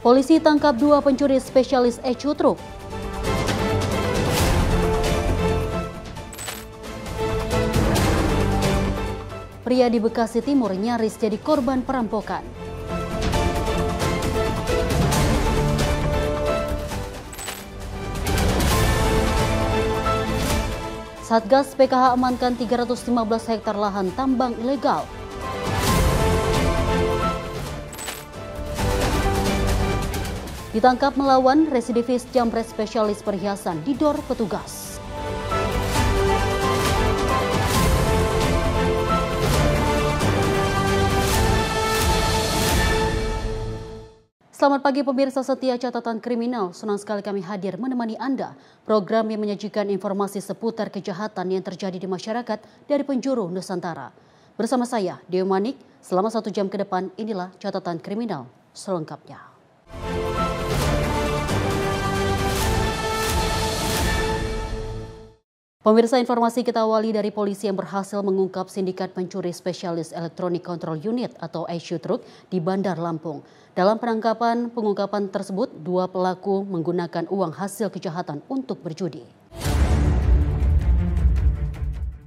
Polisi tangkap 2 pencuri spesialis ECU truk. Pria di Bekasi Timur nyaris jadi korban perampokan. Satgas PKH amankan 315 hektar lahan tambang ilegal. Ditangkap melawan residivis jambret spesialis perhiasan didor petugas. Selamat pagi pemirsa setia catatan kriminal, senang sekali kami hadir menemani Anda. Program yang menyajikan informasi seputar kejahatan yang terjadi di masyarakat dari penjuru Nusantara. Bersama saya, Dewi Manik, selama 1 jam ke depan inilah catatan kriminal selengkapnya. Pemirsa, informasi kita awali dari polisi yang berhasil mengungkap sindikat pencuri spesialis Electronic Control Unit atau ECU truk di Bandar Lampung. Dalam pengungkapan tersebut, 2 pelaku menggunakan uang hasil kejahatan untuk berjudi.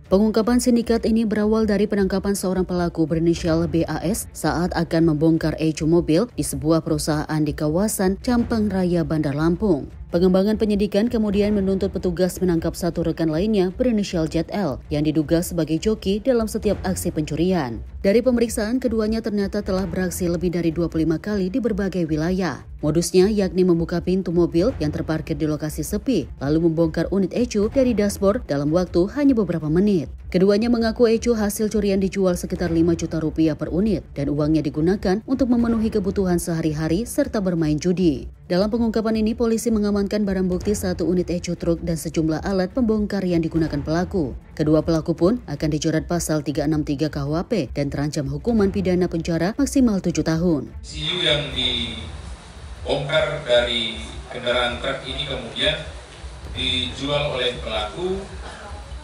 Pengungkapan sindikat ini berawal dari penangkapan seorang pelaku berinisial BAS saat akan membongkar ECU mobil di sebuah perusahaan di kawasan Campang Raya, Bandar Lampung. Pengembangan penyidikan kemudian menuntut petugas menangkap 1 rekan lainnya berinisial ZL yang diduga sebagai joki dalam setiap aksi pencurian. Dari pemeriksaan, keduanya ternyata telah beraksi lebih dari 25 kali di berbagai wilayah. Modusnya yakni membuka pintu mobil yang terparkir di lokasi sepi, lalu membongkar unit ECU dari dashboard dalam waktu hanya beberapa menit. Keduanya mengaku ECU hasil curian dijual sekitar 5 juta rupiah per unit dan uangnya digunakan untuk memenuhi kebutuhan sehari-hari serta bermain judi. Dalam pengungkapan ini, polisi mengamankan barang bukti 1 unit ECU truk dan sejumlah alat pembongkar yang digunakan pelaku. Kedua pelaku pun akan dijerat pasal 363 KUHP dan terancam hukuman pidana penjara maksimal 7 tahun. ECU yang dibongkar dari kendaraan truk ini kemudian dijual oleh pelaku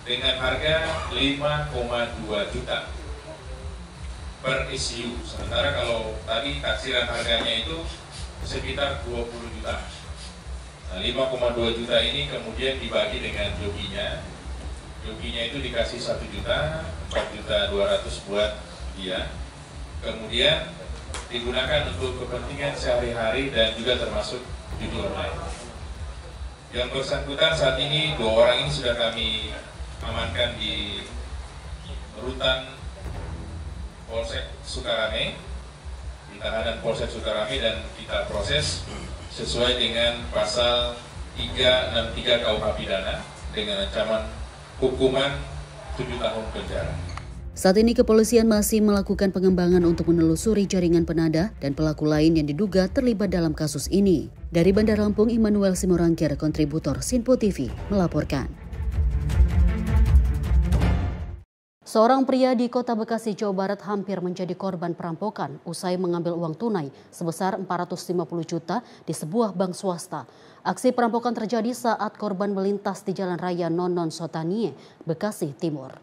dengan harga 5,2 juta per ECU. Sementara kalau tadi taksiran harganya itu sekitar 20 juta. Nah, 5,2 juta ini kemudian dibagi dengan jokinya. Jokinya itu dikasih 1 juta, 4 juta 200 buat dia. Kemudian digunakan untuk kepentingan sehari-hari dan juga termasuk judi online. Yang bersangkutan saat ini 2 orang ini sudah kami amankan di rutan Polsek Sukarame, di tahanan Polsek Sukarame, dan kita proses sesuai dengan pasal 363 KUH pidana dengan ancaman hukuman 7 tahun penjara. Saat ini kepolisian masih melakukan pengembangan untuk menelusuri jaringan penadah dan pelaku lain yang diduga terlibat dalam kasus ini. Dari Bandar Lampung, Immanuel Simorangkir, kontributor Sinpo TV, melaporkan. Seorang pria di Kota Bekasi, Jawa Barat hampir menjadi korban perampokan usai mengambil uang tunai sebesar 450 juta di sebuah bank swasta. Aksi perampokan terjadi saat korban melintas di Jalan Raya Nonon Sotanie, Bekasi Timur.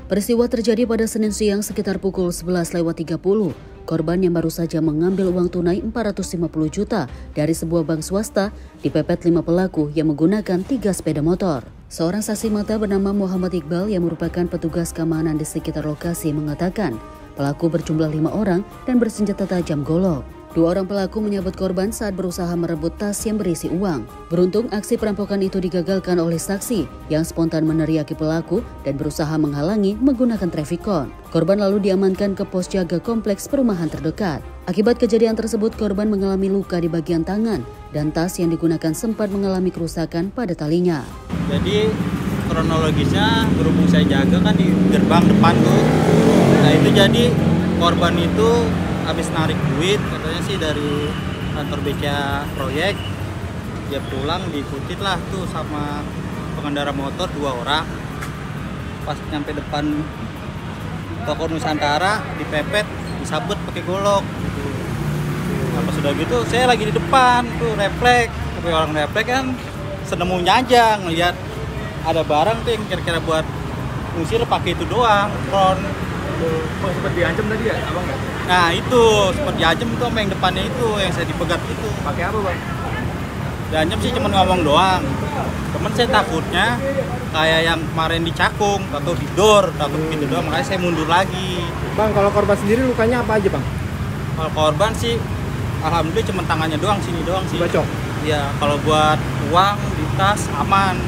Peristiwa terjadi pada Senin siang sekitar pukul 11.30. Korban yang baru saja mengambil uang tunai 450 juta dari sebuah bank swasta dipepet 5 pelaku yang menggunakan 3 sepeda motor. Seorang saksi mata bernama Muhammad Iqbal yang merupakan petugas keamanan di sekitar lokasi mengatakan pelaku berjumlah 5 orang dan bersenjata tajam golok. 2 orang pelaku menyabet korban saat berusaha merebut tas yang berisi uang. Beruntung aksi perampokan itu digagalkan oleh saksi yang spontan meneriaki pelaku dan berusaha menghalangi menggunakan trafikon. Korban lalu diamankan ke pos jaga kompleks perumahan terdekat. Akibat kejadian tersebut, korban mengalami luka di bagian tangan dan tas yang digunakan sempat mengalami kerusakan pada talinya. Jadi kronologisnya berhubung saya jaga kan di gerbang depan tuh. Nah itu jadi korban itu habis narik duit katanya sih dari kantor BCA proyek, dia pulang diikuti lah tuh sama pengendara motor 2 orang. Pas nyampe depan toko Nusantara dipepet, disabet pakai golok gitu. Nah, pas sudah gitu saya lagi di depan tuh refleks, tapi orang refleks kan senemunya aja ngeliat ada barang tuh yang kira-kira buat ngusir pakai itu doang, front. Oh, sempat diancam tadi ya, abang ya? Nah itu, seperti diancam itu sama yang depannya itu, yang saya dipegat itu. Pakai apa bang? Diancam sih cuma ngomong doang. Cuman saya takutnya kayak yang kemarin di Cakung atau di Dor, takut gitu doang, makanya saya mundur lagi. Bang, kalau korban sendiri lukanya apa aja bang? Kalau korban sih, alhamdulillah cuma tangannya doang, sini doang sih. Bacok? Iya, kalau buat uang di tas aman.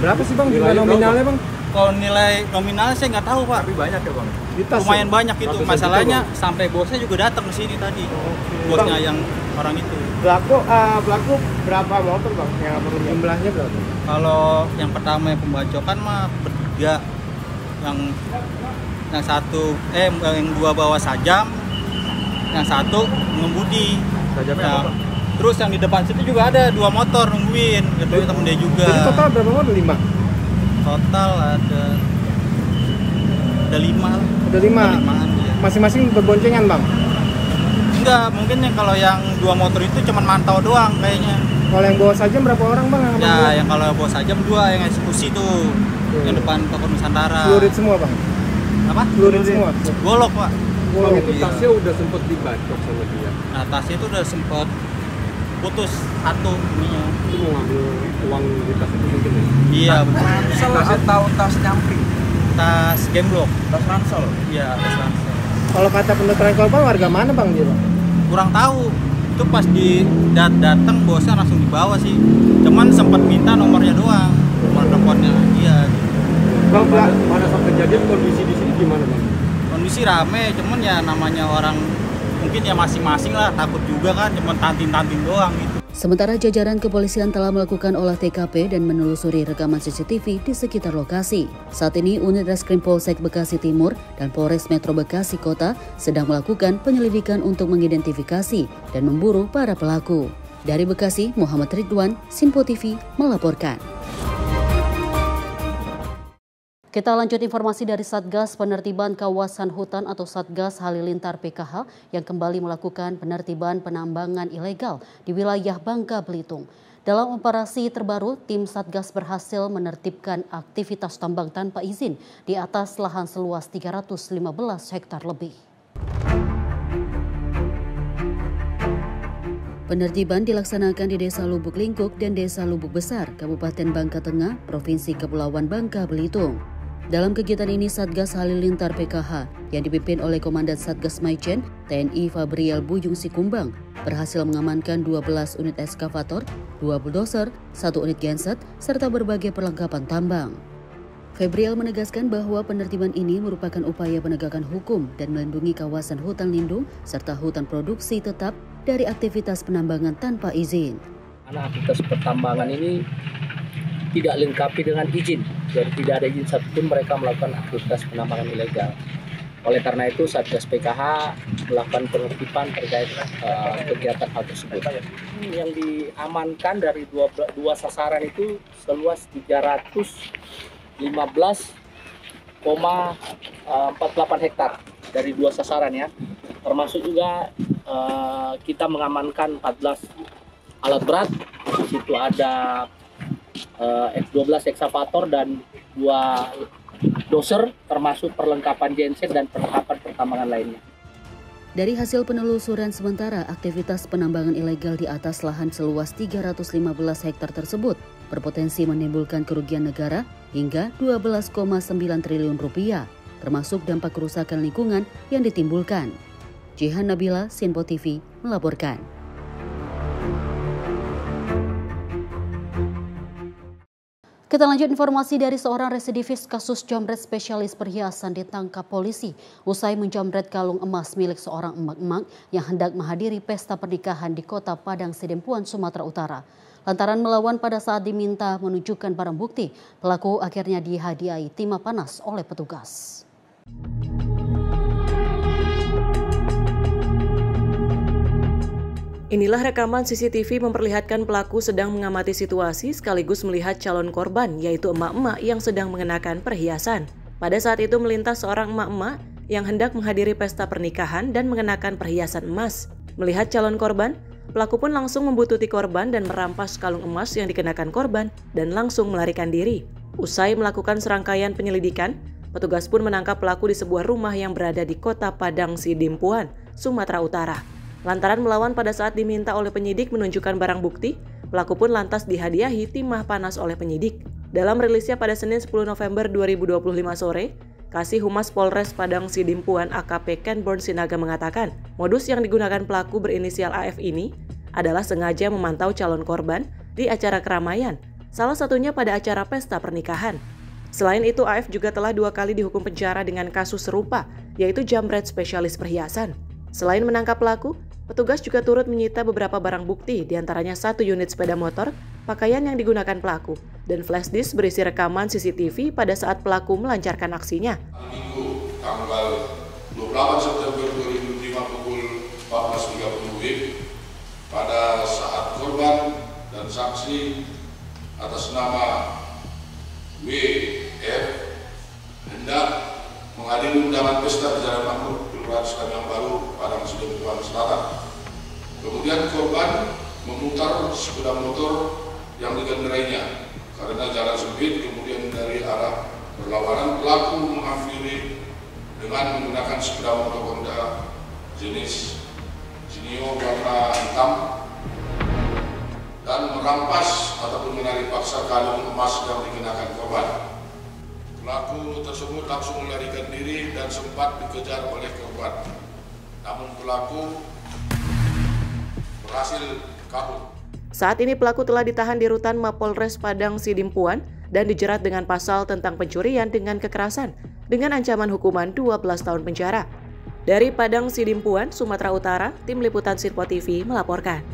Berapa sih bang nilai nominalnya bang? Kalau nilai nominalnya saya nggak tahu pak. Tapi banyak ya bang? Di tas lumayan ya? banyak itu. Masalahnya sampai bosnya juga datang ke sini tadi. Bosnya yang orang itu. Pelaku berapa motor bang? Yang jumlahnya berapa? Kalau yang pertama yang pembacokan mah bertiga. Yang dua bawa sajam, yang satu mengemudi. Sajamnya Nah, apa bang? terus yang di depan situ juga ada 2 motor nungguin, itu temen dia juga. Jadi total berapa motor? 5? Total ada 5 lah. Ada 5? Ya. Masing-masing berboncengan bang? Enggak, mungkin kalau yang 2 motor itu cuma mantau doang kayaknya. Kalau yang bawa sajam berapa orang bang? Ya, yang kalau bawa sajam 2 yang eksekusi tuh. Yang depan toko Nusantara. Fluorid semua bang? Apa? Fluorid semua? Golok pak. Golok. Itu tasnya udah sempet dibacok sama dia. Nah tasnya itu udah sempet putus satu ininya. Itu mau ngambil uang di tas itu mungkin ya? Iya benar. Tasnya tahu tas nyamping, Tas gemblok. tas ransel. Iya tas ransel. Kalau kata penuturan korban warga mana bang dia bang? Kurang tahu. Itu pas di datang bosnya langsung dibawa sih. Cuman sempat minta nomornya doang. Nomor teleponnya dia. Bang, pada saat kejadian kondisi di sini gimana bang? Kondisi rame, cuman ya namanya orang mungkin ya masing-masing lah, takut juga kan, cuman tantin-tantin doang gitu. Sementara jajaran kepolisian telah melakukan olah TKP dan menelusuri rekaman CCTV di sekitar lokasi. Saat ini unit Reskrim Polsek Bekasi Timur dan Polres Metro Bekasi Kota sedang melakukan penyelidikan untuk mengidentifikasi dan memburu para pelaku. Dari Bekasi, Muhammad Ridwan, Sinpo TV melaporkan. Kita lanjut informasi dari Satgas Penertiban Kawasan Hutan atau Satgas Halilintar PKH yang kembali melakukan penertiban penambangan ilegal di wilayah Bangka Belitung. Dalam operasi terbaru, tim Satgas berhasil menertibkan aktivitas tambang tanpa izin di atas lahan seluas 315 hektar lebih. Penertiban dilaksanakan di Desa Lubuk Lingkuk dan Desa Lubuk Besar, Kabupaten Bangka Tengah, Provinsi Kepulauan Bangka Belitung. Dalam kegiatan ini, Satgas Halilintar PKH yang dipimpin oleh Komandan Satgas Maijen TNI Fabrial Buyung Sikumbang berhasil mengamankan 12 unit eskavator, 2 bulldozer, 1 unit genset, serta berbagai perlengkapan tambang. Fabrial menegaskan bahwa penertiban ini merupakan upaya penegakan hukum dan melindungi kawasan hutan lindung serta hutan produksi tetap dari aktivitas penambangan tanpa izin. Karena aktivitas pertambangan ini tidak lengkapi dengan izin, jadi tidak ada izin satupun mereka melakukan aktivitas penambangan ilegal. Oleh karena itu Satgas PKH melakukan penertiban terkait kegiatan hal tersebut. Yang diamankan dari dua sasaran itu seluas 315,48 hektar dari 2 sasaran ya. Termasuk juga kita mengamankan 14 alat berat. Di situ ada 12 eksavator dan 2 doser, termasuk perlengkapan genset dan perlengkapan pertambangan lainnya. Dari hasil penelusuran sementara, aktivitas penambangan ilegal di atas lahan seluas 315 hektar tersebut berpotensi menimbulkan kerugian negara hingga 12,9 triliun rupiah, termasuk dampak kerusakan lingkungan yang ditimbulkan. Jihan Nabila, Sinpo TV melaporkan. Kita lanjut informasi dari seorang residivis kasus jomret spesialis perhiasan ditangkap polisi usai menjomret kalung emas milik seorang emak-emak yang hendak menghadiri pesta pernikahan di Kota Padang Sidempuan, Sumatera Utara. Lantaran melawan pada saat diminta menunjukkan barang bukti, pelaku akhirnya dihadiahi timah panas oleh petugas. Inilah rekaman CCTV memperlihatkan pelaku sedang mengamati situasi sekaligus melihat calon korban, yaitu emak-emak yang sedang mengenakan perhiasan. Pada saat itu melintas seorang emak-emak yang hendak menghadiri pesta pernikahan dan mengenakan perhiasan emas. Melihat calon korban, pelaku pun langsung membututi korban dan merampas kalung emas yang dikenakan korban dan langsung melarikan diri. Usai melakukan serangkaian penyelidikan, petugas pun menangkap pelaku di sebuah rumah yang berada di Kota Padang Sidimpuan, Sumatera Utara. Lantaran melawan pada saat diminta oleh penyidik menunjukkan barang bukti, pelaku pun lantas dihadiahi timah panas oleh penyidik. Dalam rilisnya pada Senin 10 November 2025 sore, Kasih Humas Polres Padang Sidimpuan AKP Kenborn Sinaga mengatakan, modus yang digunakan pelaku berinisial AF ini adalah sengaja memantau calon korban di acara keramaian, salah satunya pada acara pesta pernikahan. Selain itu, AF juga telah 2 kali dihukum penjara dengan kasus serupa, yaitu jambret spesialis perhiasan. Selain menangkap pelaku, petugas juga turut menyita beberapa barang bukti, diantaranya 1 unit sepeda motor, pakaian yang digunakan pelaku, dan flash disk berisi rekaman CCTV pada saat pelaku melancarkan aksinya. Minggu tanggal 28 September 2005 pukul 14.30 WIB, pada saat korban dan saksi atas nama WF hendak menghadiri undangan pesta di Jalan Makmur, Kelurahan Sekanyang Baru, Padang Sidimpuan Selatan. Kemudian korban memutar sepeda motor yang digendarainya karena jalan sempit, kemudian dari arah berlawanan pelaku menghampiri dengan menggunakan sepeda motor Honda jenis Genio warna hitam dan merampas ataupun menarik paksa kalung emas yang dikenakan korban. Pelaku tersebut langsung melarikan diri dan sempat dikejar oleh korban, namun pelaku berhasil kabur. Saat ini pelaku telah ditahan di rutan Mapolres Padang Sidimpuan dan dijerat dengan pasal tentang pencurian dengan kekerasan dengan ancaman hukuman 12 tahun penjara. Dari Padang Sidimpuan, Sumatera Utara, Tim Liputan Sirpo TV melaporkan.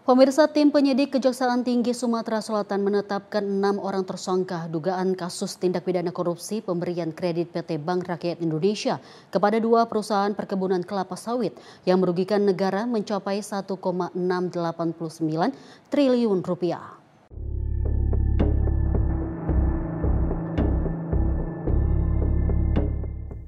Pemirsa, tim penyidik Kejaksaan Tinggi Sumatera Selatan menetapkan 6 orang tersangka dugaan kasus tindak pidana korupsi pemberian kredit PT Bank Rakyat Indonesia kepada 2 perusahaan perkebunan kelapa sawit yang merugikan negara mencapai 1,689 triliun rupiah.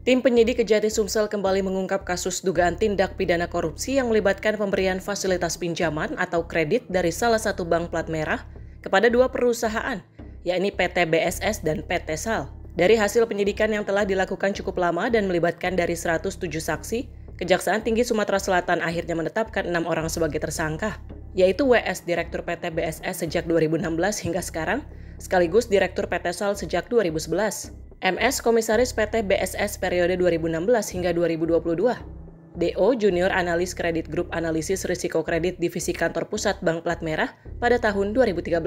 Tim penyidik Kejati Sumsel kembali mengungkap kasus dugaan tindak pidana korupsi yang melibatkan pemberian fasilitas pinjaman atau kredit dari salah satu bank plat merah kepada 2 perusahaan, yakni PT BSS dan PT SAL. Dari hasil penyidikan yang telah dilakukan cukup lama dan melibatkan dari 107 saksi, Kejaksaan Tinggi Sumatera Selatan akhirnya menetapkan 6 orang sebagai tersangka, yaitu WS Direktur PT BSS sejak 2016 hingga sekarang, sekaligus Direktur PT SAL sejak 2011. MS Komisaris PT BSS periode 2016 hingga 2022. DO Junior Analis Kredit Grup Analisis Risiko Kredit Divisi Kantor Pusat Bank Plat Merah pada tahun 2013.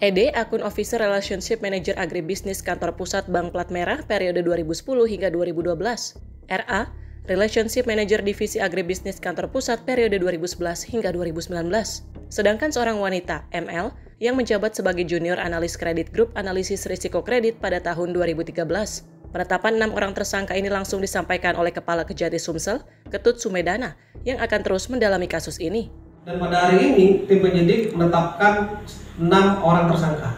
ED Akun Officer Relationship Manager Agribisnis Kantor Pusat Bank Plat Merah periode 2010 hingga 2012. RA Relationship Manager Divisi Agribisnis Kantor Pusat periode 2011 hingga 2019. Sedangkan seorang wanita, ML, yang menjabat sebagai Junior Analis Kredit Grup Analisis Risiko Kredit pada tahun 2013. Penetapan 6 orang tersangka ini langsung disampaikan oleh Kepala Kejati Sumsel, Ketut Sumedana, yang akan terus mendalami kasus ini. Dan pada hari ini, tim penyidik menetapkan 6 orang tersangka,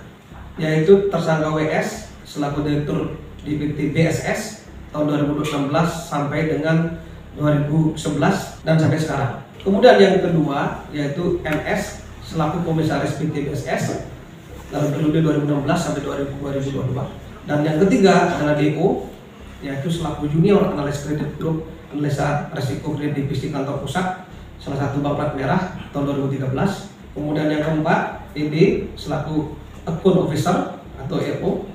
yaitu tersangka WS selaku Direktur di PT BSS tahun 2016 sampai dengan 2011 dan sampai sekarang. Kemudian yang kedua, yaitu MS selaku Komisaris PT BSS dalam periode 2016 sampai 2022. Dan yang ketiga adalah DO, yaitu selaku Junior Analis Kredit Grup Analisa Risiko Kredit Divisi Kantor Pusat salah satu Bank Plat Merah tahun 2013. Kemudian yang keempat, ED selaku Akun Officer atau EO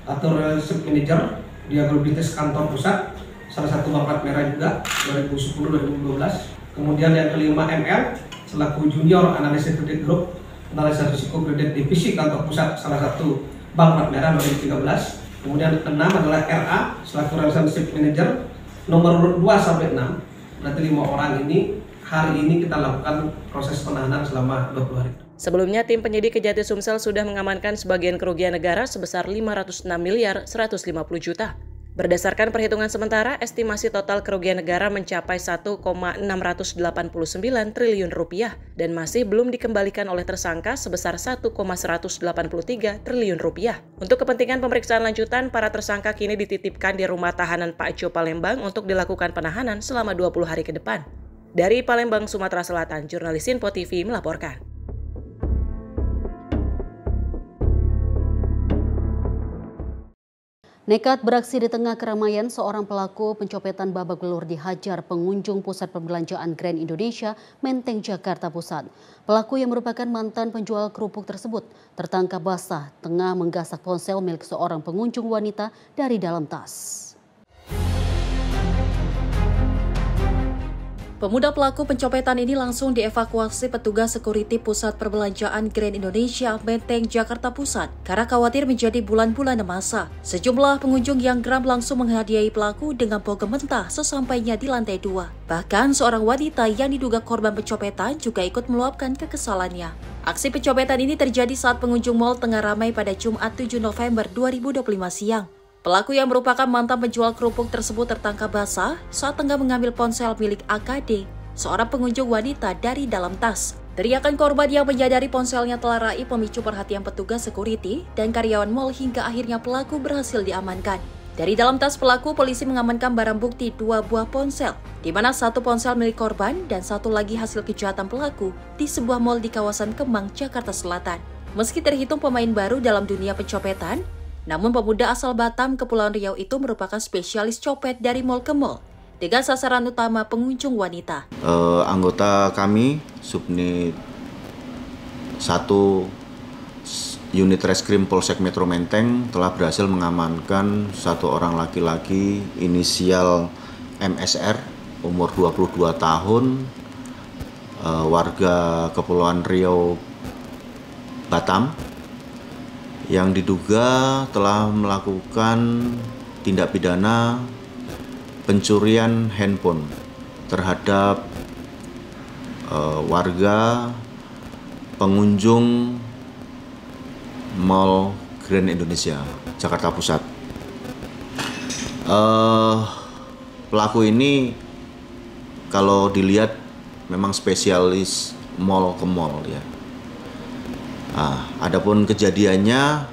atau Relationship Manager di Agribisnis Kantor Pusat salah satu Bank Plat Merah juga 2010-2012. Kemudian yang kelima, ML selaku Junior Analis Kredit Grup Analisa Risiko Kredit Divisi Kantor Pusat salah satu Bank Plat Merah 2013. Kemudian keenam adalah RA selaku Relationship Manager nomor 2 sampai 6. Berarti 5 orang ini hari ini kita lakukan proses penahanan selama 20 hari. Sebelumnya, tim penyidik Kejati Sumsel sudah mengamankan sebagian kerugian negara sebesar 506 miliar 150 juta. Berdasarkan perhitungan sementara, estimasi total kerugian negara mencapai 1,689 triliun rupiah dan masih belum dikembalikan oleh tersangka sebesar 1,183 triliun rupiah. Untuk kepentingan pemeriksaan lanjutan, para tersangka kini dititipkan di rumah tahanan Pak Jo Palembang untuk dilakukan penahanan selama 20 hari ke depan. Dari Palembang, Sumatera Selatan, jurnalis Sirpo TV melaporkan. Nekat beraksi di tengah keramaian, seorang pelaku pencopetan babak belur dihajar pengunjung pusat perbelanjaan Grand Indonesia, Menteng, Jakarta Pusat. Pelaku yang merupakan mantan penjual kerupuk tersebut tertangkap basah tengah menggasak ponsel milik seorang pengunjung wanita dari dalam tas. Pemuda pelaku pencopetan ini langsung dievakuasi petugas security Pusat Perbelanjaan Grand Indonesia, Menteng, Jakarta Pusat karena khawatir menjadi bulan-bulan masa. Sejumlah pengunjung yang geram langsung menghadiahi pelaku dengan bogem mentah sesampainya di lantai 2. Bahkan seorang wanita yang diduga korban pencopetan juga ikut meluapkan kekesalannya. Aksi pencopetan ini terjadi saat pengunjung mal tengah ramai pada Jumat 7 November 2025 siang. Pelaku yang merupakan mantan penjual kerupuk tersebut tertangkap basah saat tengah mengambil ponsel milik AKD, seorang pengunjung wanita dari dalam tas. Teriakan korban yang menyadari ponselnya telah raib memicu perhatian petugas security dan karyawan mal hingga akhirnya pelaku berhasil diamankan. Dari dalam tas pelaku, polisi mengamankan barang bukti 2 buah ponsel, di mana 1 ponsel milik korban dan 1 lagi hasil kejahatan pelaku di sebuah mal di kawasan Kemang, Jakarta Selatan. Meski terhitung pemain baru dalam dunia pencopetan, namun pemuda asal Batam, Kepulauan Riau itu merupakan spesialis copet dari mal ke mal dengan sasaran utama pengunjung wanita. Anggota kami, Subnit 1 Unit Reskrim Polsek Metro Menteng telah berhasil mengamankan 1 orang laki-laki inisial MSR, umur 22 tahun, warga Kepulauan Riau, Batam, yang diduga telah melakukan tindak pidana pencurian handphone terhadap warga pengunjung Mall Grand Indonesia, Jakarta Pusat. Pelaku ini kalau dilihat memang spesialis mall ke mall ya. Adapun kejadiannya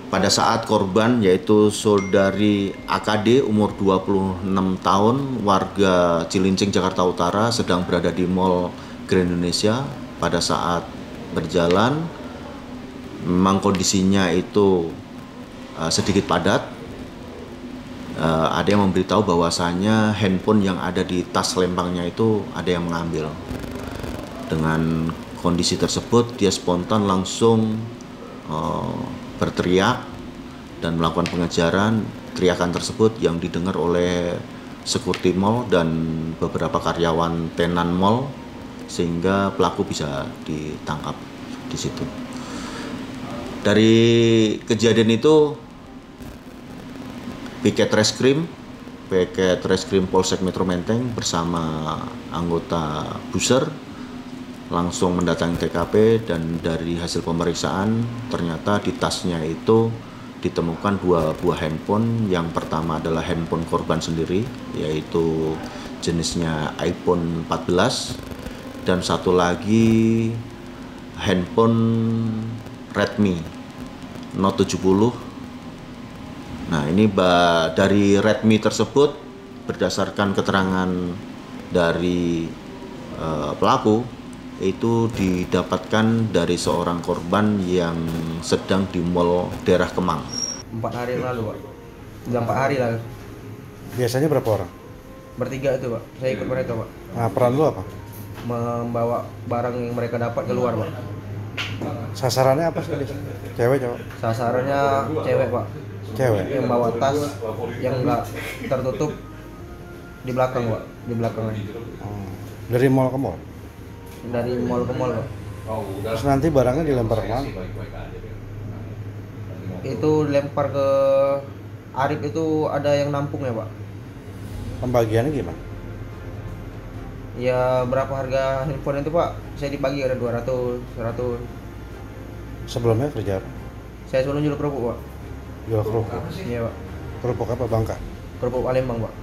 pada saat korban yaitu saudari AKD umur 26 tahun warga Cilincing, Jakarta Utara sedang berada di Mall Grand Indonesia. Pada saat berjalan memang kondisinya itu sedikit padat. Ada yang memberitahu bahwasanya handphone yang ada di tas lempangnya itu ada yang mengambil. Dengan kondisi tersebut, dia spontan langsung berteriak dan melakukan pengejaran. Teriakan tersebut yang didengar oleh security mall dan beberapa karyawan tenan mall, sehingga pelaku bisa ditangkap di situ. Dari kejadian itu, Piket Reskrim Polsek Metro Menteng bersama anggota Buser langsung mendatangi TKP, dan dari hasil pemeriksaan ternyata di tasnya itu ditemukan 2 buah handphone. Yang pertama adalah handphone korban sendiri, yaitu jenisnya iPhone 14, dan 1 lagi handphone Redmi Note 70. Nah, ini dari Redmi tersebut berdasarkan keterangan dari pelaku itu didapatkan dari seorang korban yang sedang di Mall daerah Kemang. 4 hari yang lalu, Pak. Sudah 4 hari lalu. Biasanya berapa orang? Bertiga itu, Pak. Saya ikut mereka, Pak. Nah, peran lu apa? Membawa barang yang mereka dapat keluar, Pak. Sasarannya apa sih? Cewek, cowok? Sasarannya cewek, Pak. Cewek? Yang bawa tas yang enggak tertutup di belakang, Pak. Di belakangnya. Dari mall ke mall? Dari mall ke mall, Pak. Terus nanti barangnya dilempar ke mana? Itu dilempar ke Arif, itu ada yang nampung ya, Pak. Pembagiannya gimana? Ya berapa harga handphone itu, Pak? Saya dibagi ada 200, 100. Sebelumnya kerja apa? Saya sebelum jual kerupuk, Pak. Jual kerupuk? Iya, Pak. Kerupuk apa, Bangka? Kerupuk Palembang, Pak.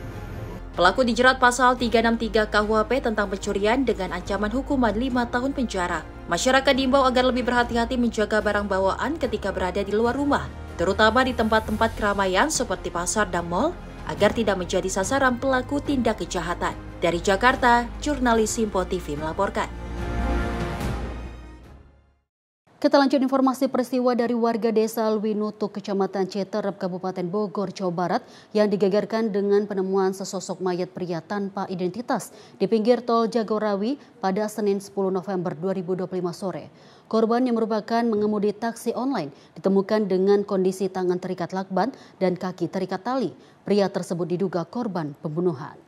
Pelaku dijerat pasal 363 KUHP tentang pencurian dengan ancaman hukuman 5 tahun penjara. Masyarakat diimbau agar lebih berhati-hati menjaga barang bawaan ketika berada di luar rumah, terutama di tempat-tempat keramaian seperti pasar dan mal, agar tidak menjadi sasaran pelaku tindak kejahatan. Dari Jakarta, jurnalis Simpo TV melaporkan. Kita lanjut informasi peristiwa dari warga desa Lwinutuk, Kecamatan Citerep, Kabupaten Bogor, Jawa Barat yang digegerkan dengan penemuan sesosok mayat pria tanpa identitas di pinggir tol Jagorawi pada Senin 10 November 2025 sore. Korban yang merupakan mengemudi taksi online ditemukan dengan kondisi tangan terikat lakban dan kaki terikat tali. Pria tersebut diduga korban pembunuhan.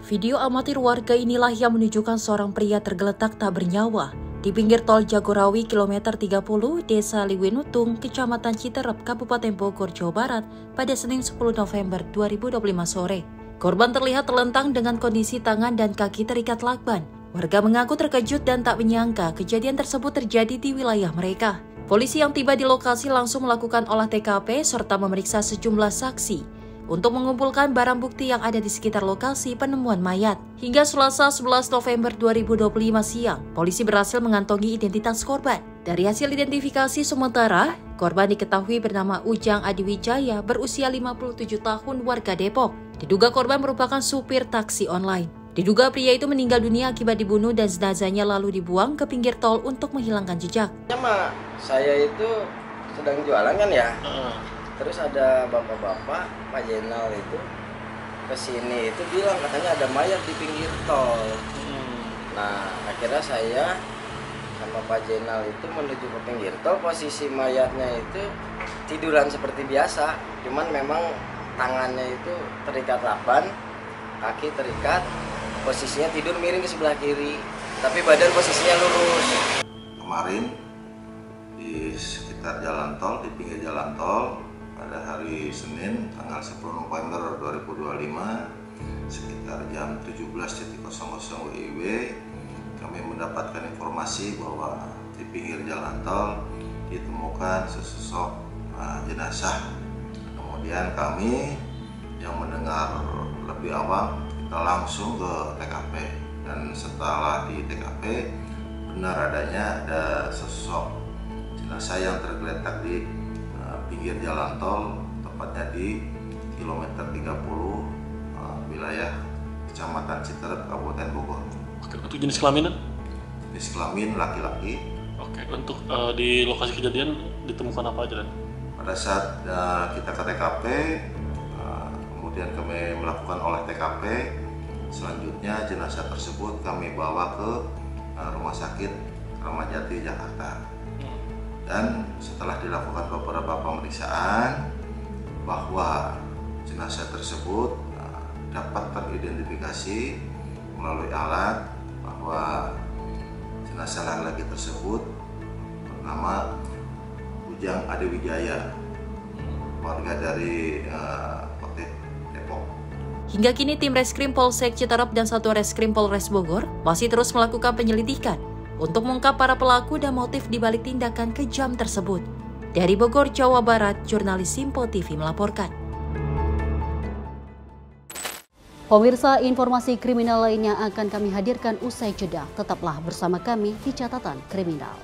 Video amatir warga inilah yang menunjukkan seorang pria tergeletak tak bernyawa di pinggir tol Jagorawi kilometer 30 Desa Lwinutuk, Kecamatan Citerep, Kabupaten Bogor, Jawa Barat pada Senin 10 November 2025 sore. Korban terlihat terlentang dengan kondisi tangan dan kaki terikat lakban. Warga mengaku terkejut dan tak menyangka kejadian tersebut terjadi di wilayah mereka. Polisi yang tiba di lokasi langsung melakukan olah TKP serta memeriksa sejumlah saksi untuk mengumpulkan barang bukti yang ada di sekitar lokasi penemuan mayat. Hingga Selasa 11 November 2025 siang, polisi berhasil mengantongi identitas korban. Dari hasil identifikasi sementara, korban diketahui bernama Ujang Adiwijaya berusia 57 tahun warga Depok. Diduga korban merupakan supir taksi online. Diduga pria itu meninggal dunia akibat dibunuh dan jenazahnya lalu dibuang ke pinggir tol untuk menghilangkan jejak. Saya itu sedang jualan kan ya. Terus ada bapak-bapak, Pak Jenal itu kesini itu bilang katanya ada mayat di pinggir tol. Nah akhirnya saya sama Pak Jenal itu menuju ke pinggir tol. Posisi mayatnya itu tiduran seperti biasa, cuman memang tangannya itu terikat lakban, kaki terikat, posisinya tidur miring ke sebelah kiri, tapi badan posisinya lurus. Kemarin di sekitar jalan tol, di pinggir jalan tol, pada hari Senin tanggal 10 November 2025 sekitar jam 17.00 WIB kami mendapatkan informasi bahwa di pinggir jalan tol ditemukan sesosok jenazah. Kemudian kami yang mendengar lebih awal kita langsung ke TKP, dan setelah di TKP benar adanya ada sesosok jenazah yang tergeletak di pinggir jalan tol, tepatnya di kilometer 30 wilayah Kecamatan Citerep, Kabupaten Bogor. Oke, untuk jenis kelaminan? Jenis kelamin laki-laki. Oke, untuk di lokasi kejadian ditemukan apa aja? Pada saat kita ke TKP, kemudian kami melakukan olah TKP, selanjutnya jenazah tersebut kami bawa ke Rumah Sakit Kramat Jati, Jakarta. Dan setelah dilakukan beberapa pemeriksaan bahwa jenazah tersebut dapat teridentifikasi melalui alat bahwa jenazah laki-laki tersebut bernama Ujang Adiwijaya, warga dari Kota Depok. Hingga kini tim Reskrim Polsek Citerep dan Satuan Reskrim Polres Bogor masih terus melakukan penyelidikan untuk mengungkap para pelaku dan motif dibalik tindakan kejam tersebut. Dari Bogor, Jawa Barat, jurnalis Simpo TV melaporkan. Pemirsa, informasi kriminal lainnya akan kami hadirkan usai jeda. Tetaplah bersama kami di Catatan Kriminal.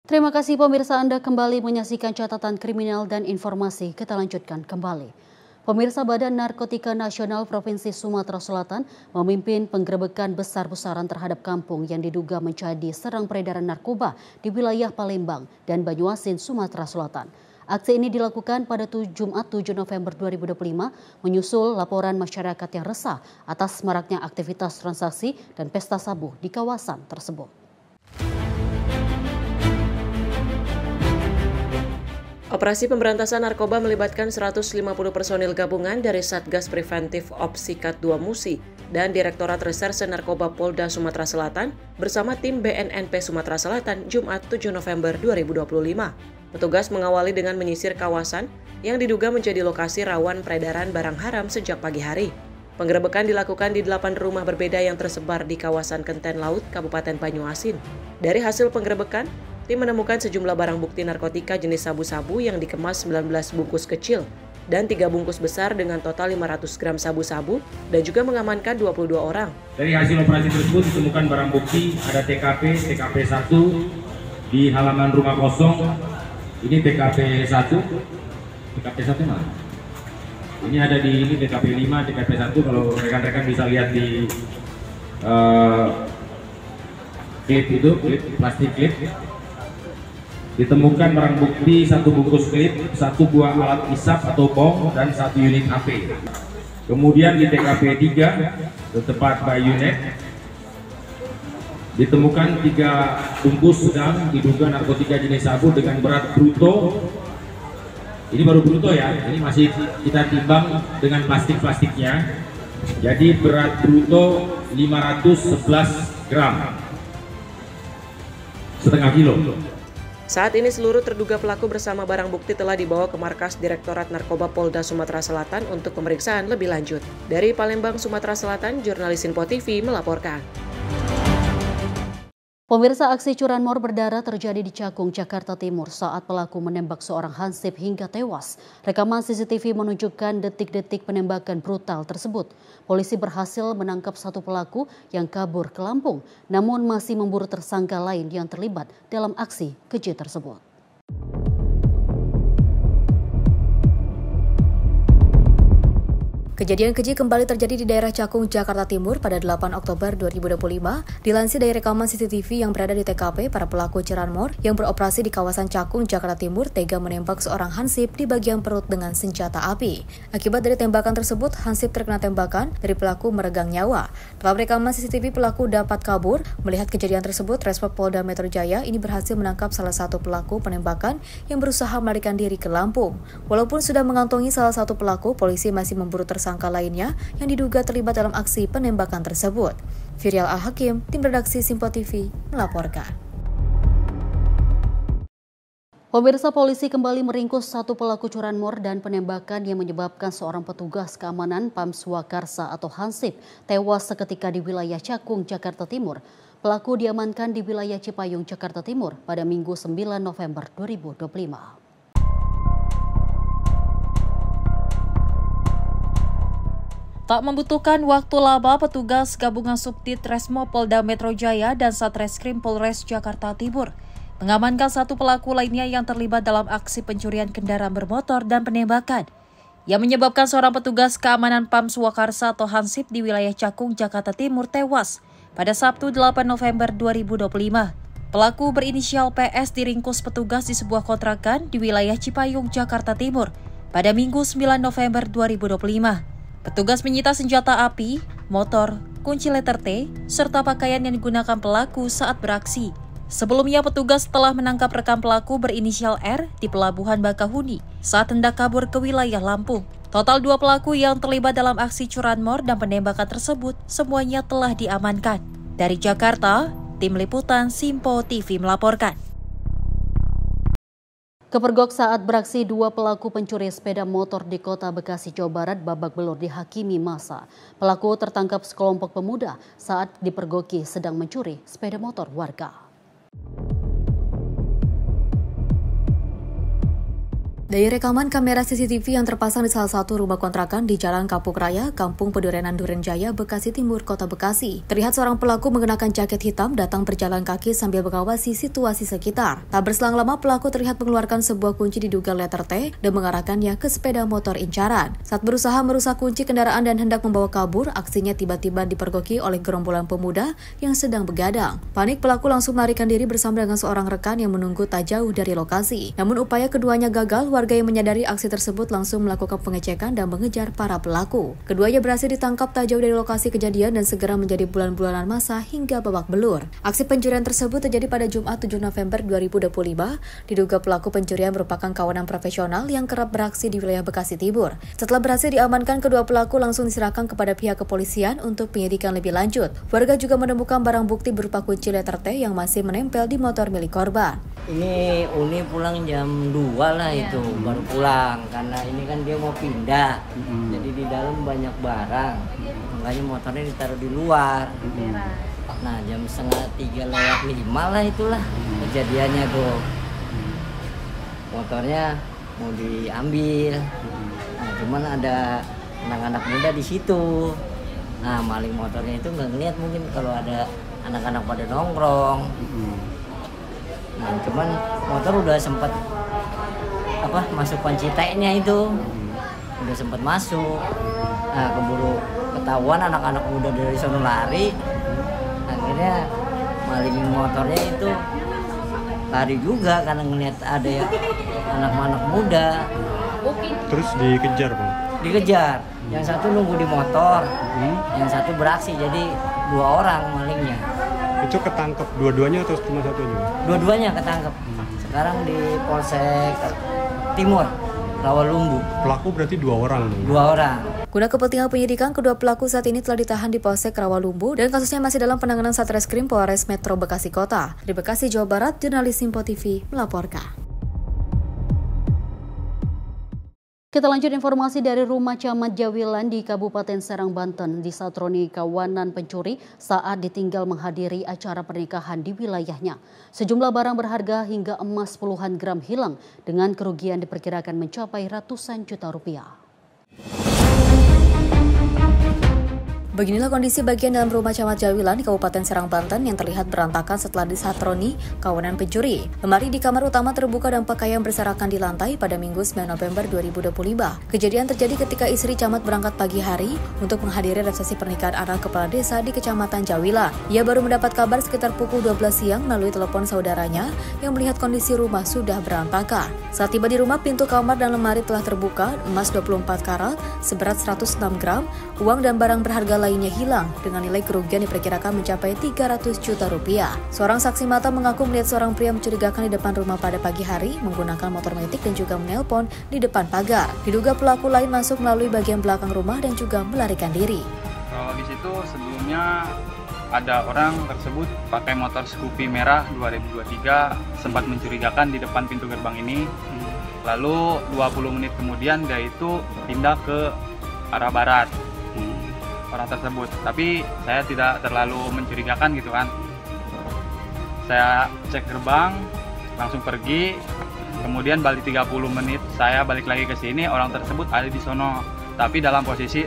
Terima kasih pemirsa, Anda kembali menyaksikan Catatan Kriminal dan informasi. Kita lanjutkan kembali. Pemirsa, Badan Narkotika Nasional Provinsi Sumatera Selatan memimpin penggerebekan besar-besaran terhadap kampung yang diduga menjadi serang peredaran narkoba di wilayah Palembang dan Banyuasin, Sumatera Selatan. Aksi ini dilakukan pada Jumat 7 November 2025 menyusul laporan masyarakat yang resah atas maraknya aktivitas transaksi dan pesta sabu di kawasan tersebut. Operasi pemberantasan narkoba melibatkan 150 personil gabungan dari Satgas Preventif Opsikat 2 Musi dan Direktorat Reserse Narkoba Polda Sumatera Selatan bersama tim BNNP Sumatera Selatan Jumat 7 November 2025. Petugas mengawali dengan menyisir kawasan yang diduga menjadi lokasi rawan peredaran barang haram sejak pagi hari. Penggerebekan dilakukan di 8 rumah berbeda yang tersebar di kawasan Kenten Laut, Kabupaten Banyuasin. Dari hasil penggerebekan, tim menemukan sejumlah barang bukti narkotika jenis sabu-sabu yang dikemas 19 bungkus kecil dan 3 bungkus besar dengan total 500 gram sabu-sabu dan juga mengamankan 22 orang. Dari hasil operasi tersebut ditemukan barang bukti ada TKP 1 di halaman rumah kosong. Ini TKP 1 mana? Ini ada di ini TKP 5, TKP 1 kalau rekan-rekan bisa lihat di plastik klip. Ditemukan barang bukti 1 bungkus klip, 1 buah alat isap atau bom, dan 1 unit HP. Kemudian di TKP 3, tempat bayonet, ditemukan 3 bungkus sedang diduga narkotika jenis sabu dengan berat bruto. Ini baru bruto ya, ini masih kita timbang dengan plastiknya. Jadi berat bruto 511 gram, setengah kilo. Saat ini seluruh terduga pelaku bersama barang bukti telah dibawa ke markas Direktorat Narkoba Polda Sumatera Selatan untuk pemeriksaan lebih lanjut. Dari Palembang, Sumatera Selatan, jurnalis Info TV melaporkan. Pemirsa, aksi curanmor berdarah terjadi di Cakung, Jakarta Timur saat pelaku menembak seorang hansip hingga tewas. Rekaman CCTV menunjukkan detik-detik penembakan brutal tersebut. Polisi berhasil menangkap 1 pelaku yang kabur ke Lampung, namun masih memburu tersangka lain yang terlibat dalam aksi keji tersebut. Kejadian keji kembali terjadi di daerah Cakung, Jakarta Timur pada 8 Oktober 2025. Dilansir dari rekaman CCTV yang berada di TKP, para pelaku curanmor yang beroperasi di kawasan Cakung, Jakarta Timur tega menembak seorang hansip di bagian perut dengan senjata api. Akibat dari tembakan tersebut, hansip terkena tembakan dari pelaku meregang nyawa. Dalam rekaman CCTV, pelaku dapat kabur. Melihat kejadian tersebut, Resmob Polda Metro Jaya ini berhasil menangkap salah satu pelaku penembakan yang berusaha melarikan diri ke Lampung. Walaupun sudah mengantongi salah satu pelaku, polisi masih memburu tersangka lainnya yang diduga terlibat dalam aksi penembakan tersebut. Viryal Al-Hakim, tim redaksi Simpo TV, melaporkan. Pemirsa, polisi kembali meringkus 1 pelaku curanmor dan penembakan yang menyebabkan seorang petugas keamanan PAM Swakarsa atau hansip tewas seketika di wilayah Cakung, Jakarta Timur. Pelaku diamankan di wilayah Cipayung, Jakarta Timur pada Minggu 9 November 2025. Tak membutuhkan waktu lama, petugas gabungan Subdit Resmob Polda Metro Jaya dan Satreskrim Polres Jakarta Timur mengamankan 1 pelaku lainnya yang terlibat dalam aksi pencurian kendaraan bermotor dan penembakan yang menyebabkan seorang petugas keamanan PAM Swakarsa atau hansip di wilayah Cakung, Jakarta Timur tewas pada Sabtu 8 November 2025. Pelaku berinisial PS diringkus petugas di sebuah kontrakan di wilayah Cipayung, Jakarta Timur pada Minggu 9 November 2025. Petugas menyita senjata api, motor, kunci letter T, serta pakaian yang digunakan pelaku saat beraksi. Sebelumnya, petugas telah menangkap rekan pelaku berinisial R di Pelabuhan Bakahuni saat hendak kabur ke wilayah Lampung. Total 2 pelaku yang terlibat dalam aksi curanmor dan penembakan tersebut semuanya telah diamankan. Dari Jakarta, tim liputan Simpo TV melaporkan. Kepergok saat beraksi 2 pelaku pencuri sepeda motor di Kota Bekasi, Jawa Barat babak belur dihakimi massa. Pelaku tertangkap sekelompok pemuda saat dipergoki sedang mencuri sepeda motor warga. Dari rekaman kamera CCTV yang terpasang di salah satu rumah kontrakan di Jalan Kapuk Raya, Kampung Pedurenan Duren Jaya, Bekasi Timur, Kota Bekasi, terlihat seorang pelaku mengenakan jaket hitam datang berjalan kaki sambil mengawasi situasi sekitar. Tak berselang lama, pelaku terlihat mengeluarkan sebuah kunci diduga letter T dan mengarahkannya ke sepeda motor incaran. Saat berusaha merusak kunci kendaraan dan hendak membawa kabur, aksinya tiba-tiba dipergoki oleh gerombolan pemuda yang sedang begadang. Panik, pelaku langsung melarikan diri bersama dengan seorang rekan yang menunggu tak jauh dari lokasi. Namun upaya keduanya gagal. Warga yang menyadari aksi tersebut langsung melakukan pengecekan dan mengejar para pelaku. Keduanya berhasil ditangkap tak jauh dari lokasi kejadian dan segera menjadi bulan-bulanan massa hingga babak belur. Aksi pencurian tersebut terjadi pada Jumat 7 November 2025. Diduga pelaku pencurian merupakan kawanan profesional yang kerap beraksi di wilayah Bekasi Timur. Setelah berhasil diamankan, kedua pelaku langsung diserahkan kepada pihak kepolisian untuk penyidikan lebih lanjut. Warga juga menemukan barang bukti berupa kunci letter T yang masih menempel di motor milik korban. Ini Uni pulang jam 2 lah itu. Baru pulang karena ini kan dia mau pindah, jadi di dalam banyak barang, makanya motornya ditaruh di luar. Nah jam 2:30 lewat 5 lah itulah kejadiannya tuh, motornya mau diambil. Nah cuman ada anak-anak muda di situ. Nah maling motornya itu nggak ngeliat mungkin kalau ada anak-anak pada nongkrong. Nah cuman motor udah sempat masuk kunci T-nya itu udah sempat masuk. Nah keburu ketahuan, anak-anak muda dari sono lari, akhirnya maling motornya itu lari juga karena ngeliat ada ya anak-anak muda. Terus dikejar Bang? Dikejar, yang satu nunggu di motor, yang satu beraksi, jadi 2 orang malingnya. Itu ketangkep dua-duanya atau cuma satunya? Dua-duanya ketangkep. Sekarang di Polsek Timur, Rawalumbu. Pelaku berarti 2 orang? 2 orang. Guna kepentingan penyidikan, kedua pelaku saat ini telah ditahan di Polsek Rawalumbu dan kasusnya masih dalam penanganan Satreskrim Polres Metro Bekasi Kota. Di Bekasi, Jawa Barat, jurnalis Simpo TV melaporkan. Kita lanjut informasi dari Rumah Camat Jawilan di Kabupaten Serang, Banten. Disatroni kawanan pencuri saat ditinggal menghadiri acara pernikahan di wilayahnya. Sejumlah barang berharga hingga emas puluhan gram hilang dengan kerugian diperkirakan mencapai ratusan juta rupiah. Beginilah kondisi bagian dalam Rumah Camat Jawilan di Kabupaten Serang, Banten yang terlihat berantakan setelah disatroni kawanan pencuri. Lemari di kamar utama terbuka dan pakaian berserakan di lantai pada Minggu 9 November 2025. Kejadian terjadi ketika istri camat berangkat pagi hari untuk menghadiri resepsi pernikahan anak kepala desa di Kecamatan Jawilan. Ia baru mendapat kabar sekitar pukul 12 siang melalui telepon saudaranya yang melihat kondisi rumah sudah berantakan. Saat tiba di rumah, pintu kamar dan lemari telah terbuka, emas 24 karat seberat 106 gram, uang dan barang berharga lainnya hilang dengan nilai kerugian diperkirakan mencapai 300 juta rupiah. Seorang saksi mata mengaku melihat seorang pria mencurigakan di depan rumah pada pagi hari menggunakan motor metik dan juga menelpon di depan pagar. Diduga pelaku lain masuk melalui bagian belakang rumah dan juga melarikan diri. Kalau di situ sebelumnya ada orang tersebut pakai motor Scoopy merah 2023 sempat mencurigakan di depan pintu gerbang ini. Lalu 20 menit kemudian dia itu pindah ke arah barat. Orang tersebut, tapi saya tidak terlalu mencurigakan gitu kan. Saya cek gerbang, langsung pergi, kemudian balik 30 menit saya balik lagi ke sini, orang tersebut ada di sono, tapi dalam posisi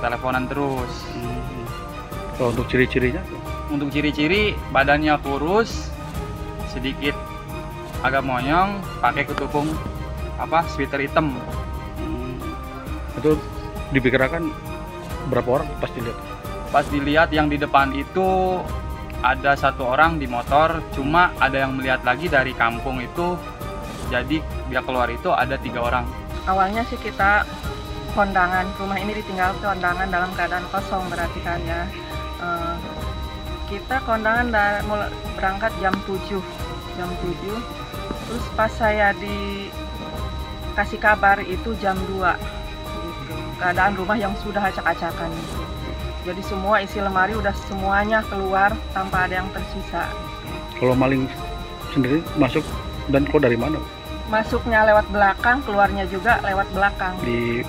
teleponan terus. Kalau untuk ciri-cirinya? Untuk ciri-ciri badannya kurus, sedikit agak monyong, pakai ketupung sweater hitam. Itu diperkirakan berapa orang pas dilihat? Pas dilihat yang di depan itu ada 1 orang di motor, cuma ada yang melihat lagi dari kampung itu, jadi dia keluar itu ada 3 orang. Awalnya sih kita kondangan, rumah ini ditinggal kondangan dalam keadaan kosong berarti kan ya. Kita kondangan berangkat jam 7, terus pas saya dikasih kabar itu jam 2. Keadaan rumah yang sudah acak-acakan gitu. Jadi semua isi lemari udah semuanya keluar tanpa ada yang tersisa. Kalau maling sendiri masuk dan kok dari mana? Masuknya lewat belakang, keluarnya juga lewat belakang. Di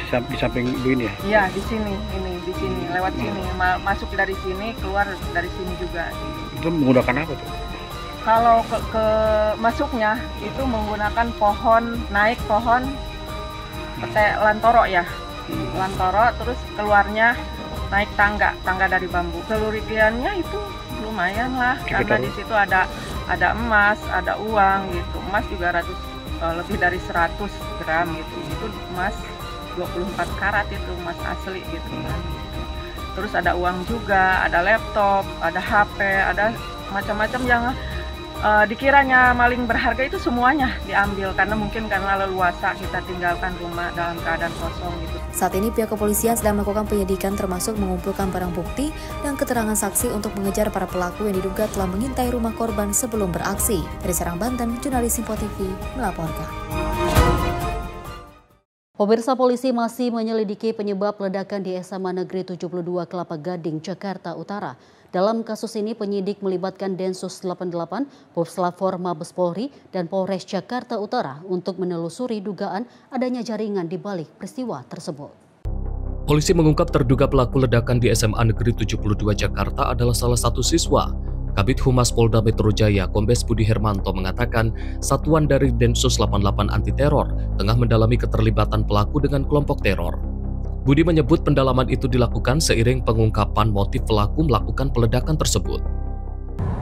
samping Bu ini ya? Iya, di sini, lewat sini. Masuk dari sini, keluar dari sini juga. Itu menggunakan apa tuh? Kalau ke masuknya itu menggunakan naik pohon lantoro ya. Lantoro, terus keluarnya naik tangga dari bambu. Kerugiannya itu lumayan lah, karena di situ ada emas, ada uang gitu. Emas juga lebih dari 100 gram gitu. Itu emas 24 karat itu emas asli gitu kan. Terus ada uang juga, ada laptop, ada HP, ada macam-macam yang dikiranya maling berharga itu semuanya diambil karena leluasa kita tinggalkan rumah dalam keadaan kosong gitu. Saat ini pihak kepolisian sedang melakukan penyidikan termasuk mengumpulkan barang bukti dan keterangan saksi untuk mengejar para pelaku yang diduga telah mengintai rumah korban sebelum beraksi. Dari Serang, Banten, jurnalis Simpo TV melaporkan. Pemirsa, polisi masih menyelidiki penyebab ledakan di SMA Negeri 72 Kelapa Gading, Jakarta Utara. Dalam kasus ini penyidik melibatkan Densus 88, Puslapfor Mabes Polri, dan Polres Jakarta Utara untuk menelusuri dugaan adanya jaringan di balik peristiwa tersebut. Polisi mengungkap terduga pelaku ledakan di SMA Negeri 72 Jakarta adalah salah satu siswa. Kabid Humas Polda Metro Jaya, Kombes Budi Hermanto mengatakan satuan dari Densus 88 Anti Teror tengah mendalami keterlibatan pelaku dengan kelompok teror. Budi menyebut pendalaman itu dilakukan seiring pengungkapan motif pelaku melakukan peledakan tersebut.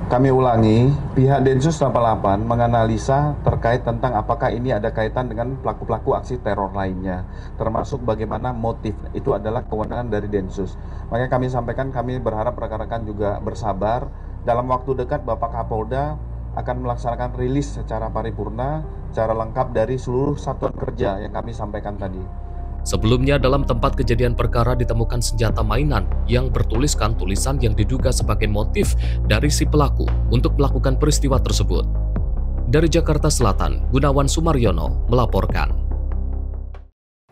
Kami ulangi, pihak Densus 88 menganalisa terkait tentang apakah ini ada kaitan dengan pelaku-pelaku aksi teror lainnya, termasuk bagaimana motif. Itu adalah kewenangan dari Densus. Makanya kami sampaikan, kami berharap rekan-rekan juga bersabar. Dalam waktu dekat Bapak Kapolda akan melaksanakan rilis secara paripurna, secara lengkap dari seluruh satuan kerja yang kami sampaikan tadi. Sebelumnya, dalam tempat kejadian perkara ditemukan senjata mainan yang bertuliskan tulisan yang diduga sebagai motif dari si pelaku untuk melakukan peristiwa tersebut. Dari Jakarta Selatan, Gunawan Sumaryono melaporkan.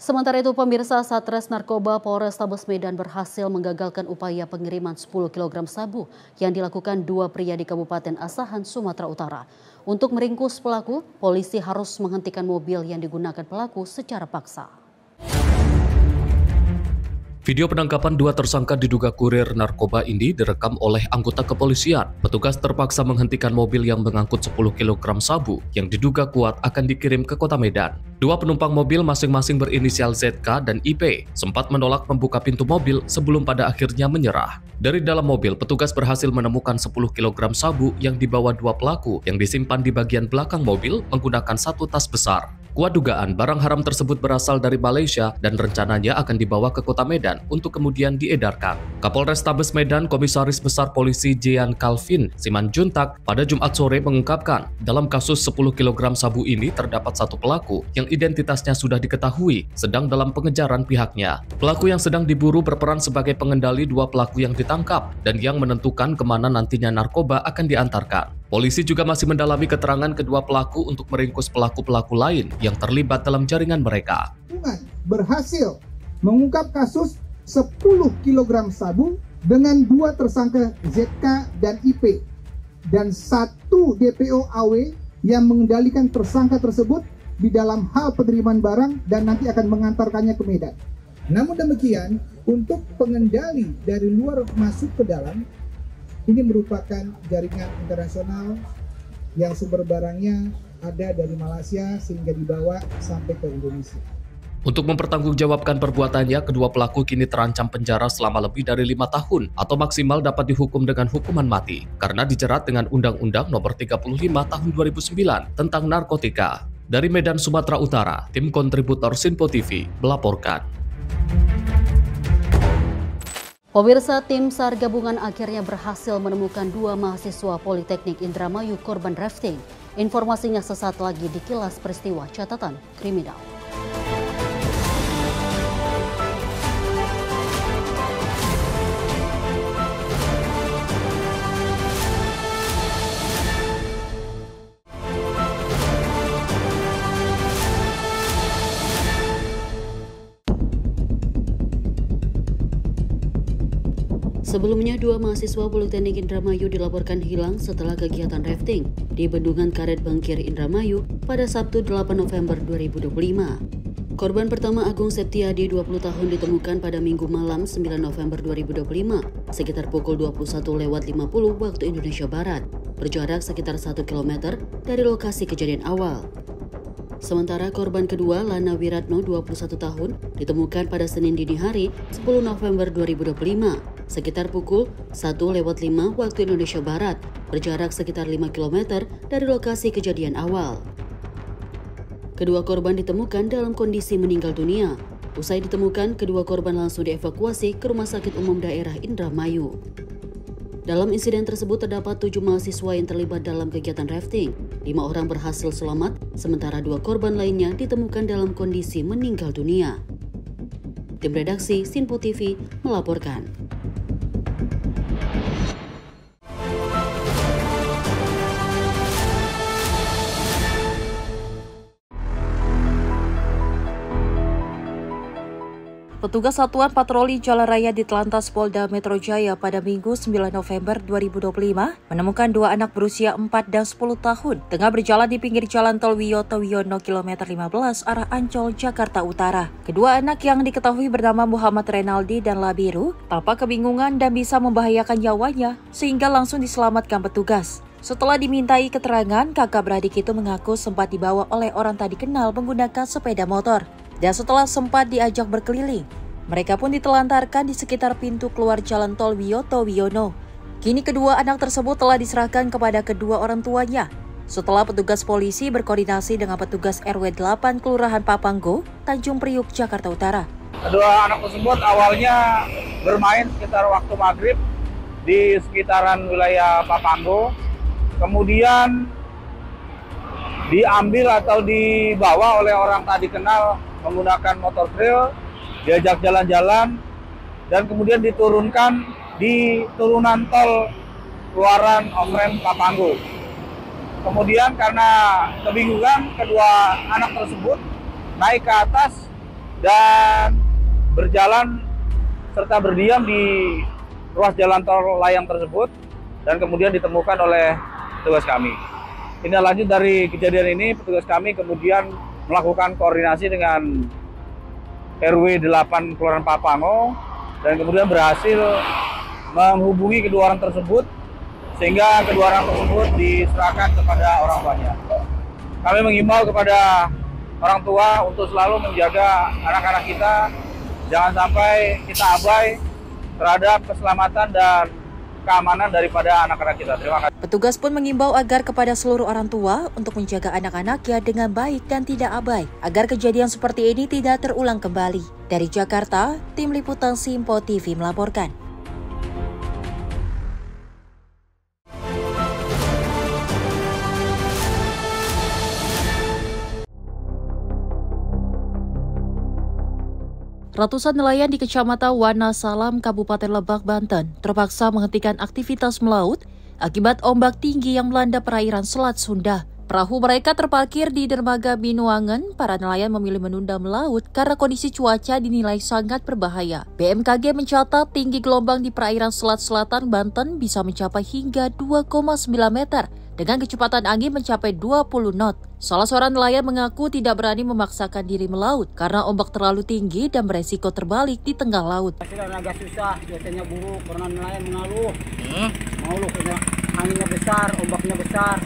Sementara itu, pemirsa, Satres Narkoba Polrestabes Medan berhasil menggagalkan upaya pengiriman 10 kg sabu yang dilakukan dua pria di Kabupaten Asahan, Sumatera Utara. Untuk meringkus pelaku, polisi harus menghentikan mobil yang digunakan pelaku secara paksa. Video penangkapan dua tersangka diduga kurir narkoba ini direkam oleh anggota kepolisian. Petugas terpaksa menghentikan mobil yang mengangkut 10 kg sabu yang diduga kuat akan dikirim ke kota Medan. Dua penumpang mobil masing-masing berinisial ZK dan IP sempat menolak membuka pintu mobil sebelum pada akhirnya menyerah. Dari dalam mobil, petugas berhasil menemukan 10 kg sabu yang dibawa dua pelaku yang disimpan di bagian belakang mobil menggunakan satu tas besar. Kuat dugaan barang haram tersebut berasal dari Malaysia dan rencananya akan dibawa ke kota Medan untuk kemudian diedarkan. Kapolrestabes Medan Komisaris Besar Polisi Jean Calvin Simanjuntak pada Jumat sore mengungkapkan, dalam kasus 10 kg sabu ini terdapat satu pelaku yang identitasnya sudah diketahui sedang dalam pengejaran pihaknya. Pelaku yang sedang diburu berperan sebagai pengendali dua pelaku yang ditangkap dan yang menentukan kemana nantinya narkoba akan diantarkan. Polisi juga masih mendalami keterangan kedua pelaku untuk meringkus pelaku-pelaku lain yang terlibat dalam jaringan mereka. Berhasil mengungkap kasus 10 kg sabu dengan dua tersangka ZK dan IP dan satu DPO AW yang mengendalikan tersangka tersebut di dalam hal penerimaan barang dan nanti akan mengantarkannya ke Medan. Namun demikian, untuk pengendali dari luar masuk ke dalam, ini merupakan jaringan internasional yang sumber barangnya ada dari Malaysia sehingga dibawa sampai ke Indonesia. Untuk mempertanggungjawabkan perbuatannya, kedua pelaku kini terancam penjara selama lebih dari 5 tahun atau maksimal dapat dihukum dengan hukuman mati karena dijerat dengan Undang-Undang Nomor 35 Tahun 2009 tentang narkotika. Dari Medan, Sumatera Utara, tim kontributor Sinpo TV melaporkan. Pemirsa, tim SAR gabungan akhirnya berhasil menemukan dua mahasiswa Politeknik Indramayu korban rafting. Informasinya sesaat lagi di Kilas Peristiwa Catatan Kriminal. Sebelumnya, dua mahasiswa Politeknik Indramayu dilaporkan hilang setelah kegiatan rafting di Bendungan Karet Bangkir Indramayu pada Sabtu 8 November 2025. Korban pertama Agung Septiadi, 20 tahun, ditemukan pada Minggu malam 9 November 2025 sekitar pukul 21.50 waktu Indonesia Barat, berjarak sekitar 1 km dari lokasi kejadian awal. Sementara korban kedua, Lana Wiratno, 21 tahun, ditemukan pada Senin dini hari 10 November 2025 sekitar pukul 1:05 waktu Indonesia Barat, berjarak sekitar 5 km dari lokasi kejadian awal. Kedua korban ditemukan dalam kondisi meninggal dunia. Usai ditemukan, kedua korban langsung dievakuasi ke Rumah Sakit Umum Daerah Indramayu. Dalam insiden tersebut terdapat 7 mahasiswa yang terlibat dalam kegiatan rafting. 5 orang berhasil selamat, sementara 2 korban lainnya ditemukan dalam kondisi meninggal dunia. Tim redaksi Sinpo TV melaporkan. Petugas Satuan Patroli Jalan Raya di Telantas Polda Metro Jaya pada Minggu 9 November 2025 menemukan 2 anak berusia 4 dan 10 tahun tengah berjalan di pinggir Jalan Tol Wiyoto Wiono kilometer 15 arah Ancol, Jakarta Utara. Kedua anak yang diketahui bernama Muhammad Renaldi dan Labiru tampak kebingungan dan bisa membahayakan nyawanya sehingga langsung diselamatkan petugas. Setelah dimintai keterangan, kakak beradik itu mengaku sempat dibawa oleh orang tak dikenal menggunakan sepeda motor. Dan setelah sempat diajak berkeliling, mereka pun ditelantarkan di sekitar pintu keluar Jalan Tol Wiyoto Wiono. Kini kedua anak tersebut telah diserahkan kepada kedua orang tuanya. Setelah petugas polisi berkoordinasi dengan petugas RW 8 Kelurahan Papanggo, Tanjung Priuk, Jakarta Utara. Kedua anak tersebut awalnya bermain sekitar waktu maghrib di sekitaran wilayah Papanggo. Kemudian diambil atau dibawa oleh orang tak dikenal menggunakan motor trail, diajak jalan-jalan, dan kemudian diturunkan di turunan tol keluaran Ompren Papanggo. Kemudian karena kebingungan, kedua anak tersebut naik ke atas dan berjalan serta berdiam di ruas jalan tol layang tersebut, dan kemudian ditemukan oleh petugas kami. Tindak lanjut dari kejadian ini, petugas kami kemudian melakukan koordinasi dengan RW 8 Kelurahan Papanggo dan kemudian berhasil menghubungi kedua orang tersebut sehingga kedua orang tersebut diserahkan kepada orang tuanya. Kami mengimbau kepada orang tua untuk selalu menjaga anak-anak kita, jangan sampai kita abai terhadap keselamatan dan keamanan daripada anak-anak kita. Terima kasih. Petugas pun mengimbau agar kepada seluruh orang tua untuk menjaga anak-anaknya dengan baik dan tidak abai, agar kejadian seperti ini tidak terulang kembali. Dari Jakarta, Tim Liputan Simpo TV melaporkan. Ratusan nelayan di Kecamatan Wanasalam, Kabupaten Lebak, Banten terpaksa menghentikan aktivitas melaut akibat ombak tinggi yang melanda perairan Selat Sunda. Perahu mereka terparkir di dermaga Binuangan. Para nelayan memilih menunda melaut karena kondisi cuaca dinilai sangat berbahaya. BMKG mencatat tinggi gelombang di perairan Selat Selatan, Banten bisa mencapai hingga 2,9 meter dengan kecepatan angin mencapai 20 knot. Salah seorang nelayan mengaku tidak berani memaksakan diri melaut karena ombak terlalu tinggi dan beresiko terbalik di tengah laut. Agak susah, biasanya buruk karena nelayan mengeluh. Mengeluh karena anginnya besar, ombaknya besar.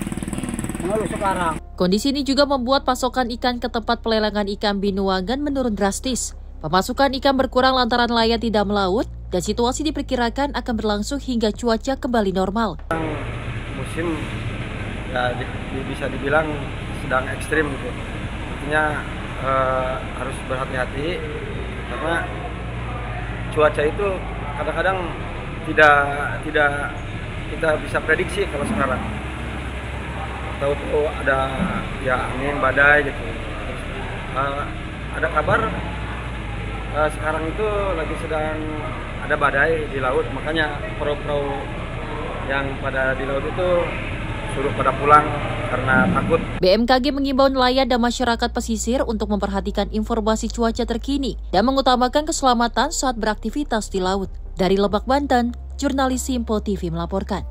Mengeluh sekarang. Kondisi ini juga membuat pasokan ikan ke tempat pelelangan ikan Binuangan menurun drastis. Pemasukan ikan berkurang lantaran nelayan tidak melaut dan situasi diperkirakan akan berlangsung hingga cuaca kembali normal. Musim ya bisa dibilang sedang ekstrim gitu. Artinya harus berhati-hati karena cuaca itu kadang-kadang tidak kita bisa prediksi kalau sekarang. Tahu-tahu ada ya angin badai gitu. Ada kabar sekarang itu lagi sedang ada badai di laut, makanya perahu-perahu yang pada di laut itu suruh pada pulang karena takut. BMKG mengimbau nelayan dan masyarakat pesisir untuk memperhatikan informasi cuaca terkini dan mengutamakan keselamatan saat beraktivitas di laut. Dari Lebak, Banten, jurnalis Simpo TV melaporkan.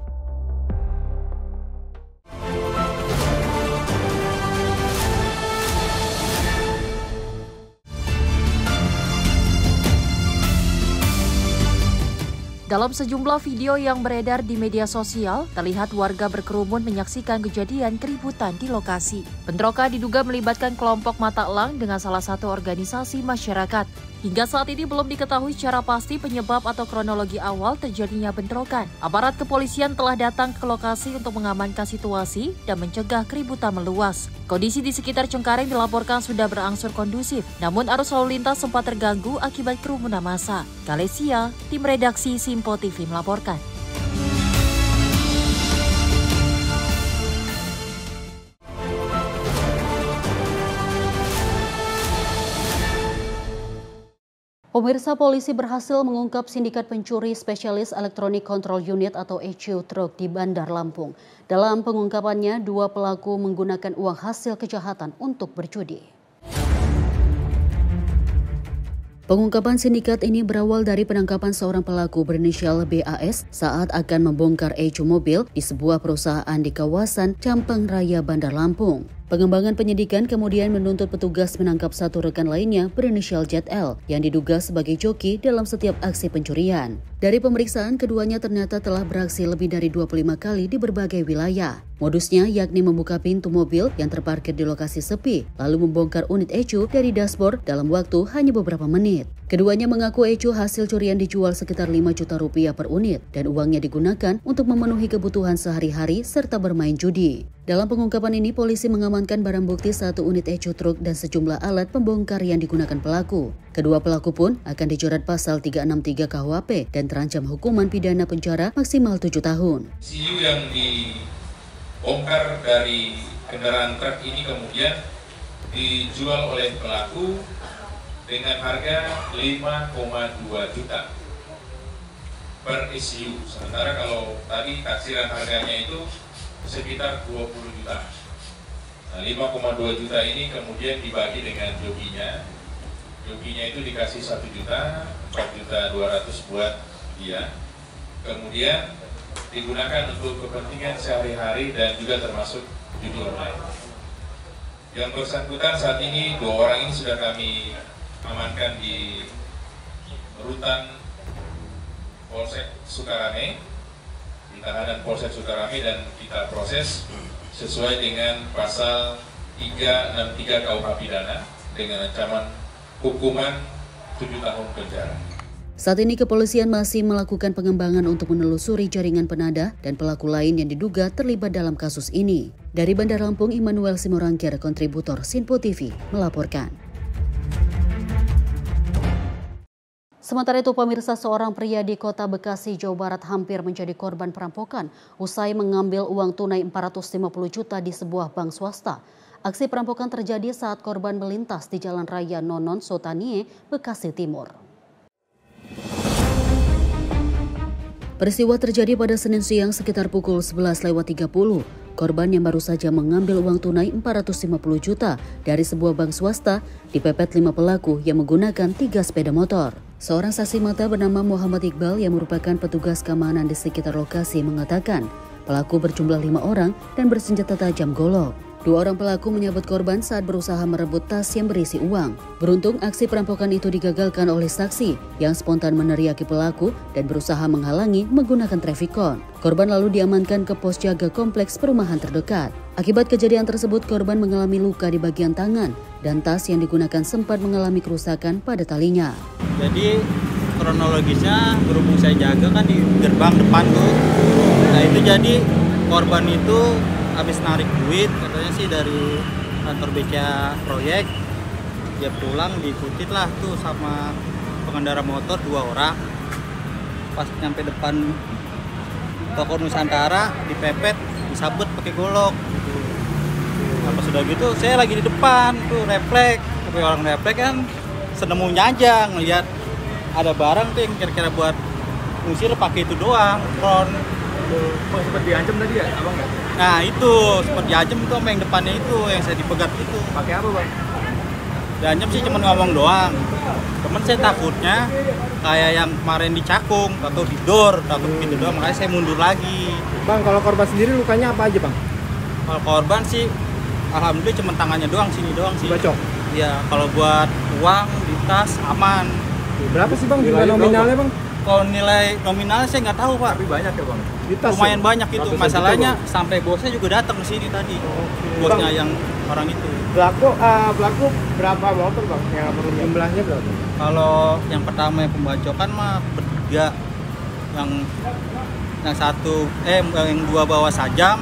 Dalam sejumlah video yang beredar di media sosial, terlihat warga berkerumun menyaksikan kejadian keributan di lokasi. Bentrokan diduga melibatkan kelompok mata elang dengan salah satu organisasi masyarakat. Hingga saat ini belum diketahui secara pasti penyebab atau kronologi awal terjadinya bentrokan. Aparat kepolisian telah datang ke lokasi untuk mengamankan situasi dan mencegah keributan meluas. Kondisi di sekitar Cengkareng dilaporkan sudah berangsur kondusif, namun arus lalu lintas sempat terganggu akibat kerumunan massa. Kalesia, tim redaksi Simpo TV melaporkan. Pemirsa, polisi berhasil mengungkap sindikat pencuri spesialis Electronic Control Unit atau ECU truk di Bandar Lampung. Dalam pengungkapannya, 2 pelaku menggunakan uang hasil kejahatan untuk berjudi. Pengungkapan sindikat ini berawal dari penangkapan seorang pelaku berinisial BAS saat akan membongkar ECU mobil di sebuah perusahaan di kawasan Campang Raya, Bandar Lampung. Pengembangan penyidikan kemudian menuntut petugas menangkap satu rekan lainnya berinisial ZL yang diduga sebagai joki dalam setiap aksi pencurian. Dari pemeriksaan, keduanya ternyata telah beraksi lebih dari 25 kali di berbagai wilayah. Modusnya yakni membuka pintu mobil yang terparkir di lokasi sepi, lalu membongkar unit ECU dari dashboard dalam waktu hanya beberapa menit. Keduanya mengaku ecu hasil curian dijual sekitar 5 juta rupiah per unit dan uangnya digunakan untuk memenuhi kebutuhan sehari-hari serta bermain judi. Dalam pengungkapan ini, polisi mengamankan barang bukti 1 unit ecu truk dan sejumlah alat pembongkar yang digunakan pelaku. Kedua pelaku pun akan dijerat pasal 363 KUHP dan terancam hukuman pidana penjara maksimal 7 tahun. CU yang dibongkar dari kendaraan truk ini kemudian dijual oleh pelaku dengan harga 5,2 juta per ECU. Sementara kalau tadi taksiran harganya itu sekitar 20 juta. Nah, 5,2 juta ini kemudian dibagi dengan jokinya. Jokinya itu dikasih 1 juta, 4.200.000 buat dia. Kemudian digunakan untuk kepentingan sehari-hari dan juga termasuk judi online. Yang bersangkutan saat ini 2 orang ini sudah kami amankan di rutan Polsek Sukarame, di tahanan Polsek Sukarame, dan kita proses sesuai dengan pasal 363 KUH pidana dengan ancaman hukuman 7 tahun penjara. Saat ini kepolisian masih melakukan pengembangan untuk menelusuri jaringan penadah dan pelaku lain yang diduga terlibat dalam kasus ini. Dari Bandar Lampung, Immanuel Simorangkir, kontributor Sinpo TV, melaporkan. Sementara itu, pemirsa, seorang pria di kota Bekasi, Jawa Barat hampir menjadi korban perampokan usai mengambil uang tunai 450 juta di sebuah bank swasta. Aksi perampokan terjadi saat korban melintas di Jalan Raya Nonon Sotanie, Bekasi Timur. Peristiwa terjadi pada Senin siang sekitar pukul 11.30. Korban yang baru saja mengambil uang tunai 450 juta dari sebuah bank swasta dipepet 5 pelaku yang menggunakan 3 sepeda motor. Seorang saksi mata bernama Muhammad Iqbal yang merupakan petugas keamanan di sekitar lokasi mengatakan pelaku berjumlah 5 orang dan bersenjata tajam golok. 2 orang pelaku menyabet korban saat berusaha merebut tas yang berisi uang. Beruntung aksi perampokan itu digagalkan oleh saksi yang spontan meneriaki pelaku dan berusaha menghalangi menggunakan trafikon. Korban lalu diamankan ke pos jaga kompleks perumahan terdekat. Akibat kejadian tersebut, korban mengalami luka di bagian tangan dan tas yang digunakan sempat mengalami kerusakan pada talinya. Jadi kronologisnya berhubung saya jaga kan di gerbang depan tuh. Nah itu jadi korban itu habis narik duit katanya sih dari kantor BCA proyek, dia pulang diikuti lah tuh sama pengendara motor 2 orang. Pas nyampe depan toko Nusantara dipepet, disabet pakai golok gitu. Nah, pas sudah gitu saya lagi di depan tuh refleks, tapi orang refleks kan senemunya aja ngelihat ada barang tuh yang kira-kira buat ngusir pakai itu doang, front. Sempat diancam tadi ya, abang ya? Nah itu, sempat diancam itu sama yang depannya itu, yang saya dipegat itu. Pakai apa bang? Diancam sih cuma ngomong doang. Cuman saya takutnya kayak yang kemarin di Cakung atau di Dor, takut gitu doang, makanya saya mundur lagi. Bang, kalau korban sendiri lukanya apa aja bang? Kalau korban sih, alhamdulillah cuma tangannya doang, sini doang sih. Bacok? Iya, kalau buat uang di tas aman. Berapa sih bang nilai nominalnya bang? Kalau nilai nominalnya saya nggak tahu pak. Tapi banyak ya bang? Lumayan banyak itu. Masalahnya sampai bosnya juga datang ke sini tadi. Bosnya yang orang itu. Pelaku berapa motor bang? Yang jumlahnya berapa? Kalau yang pertama yang pembacokan mah bertiga. Yang yang 2 bawa sajam,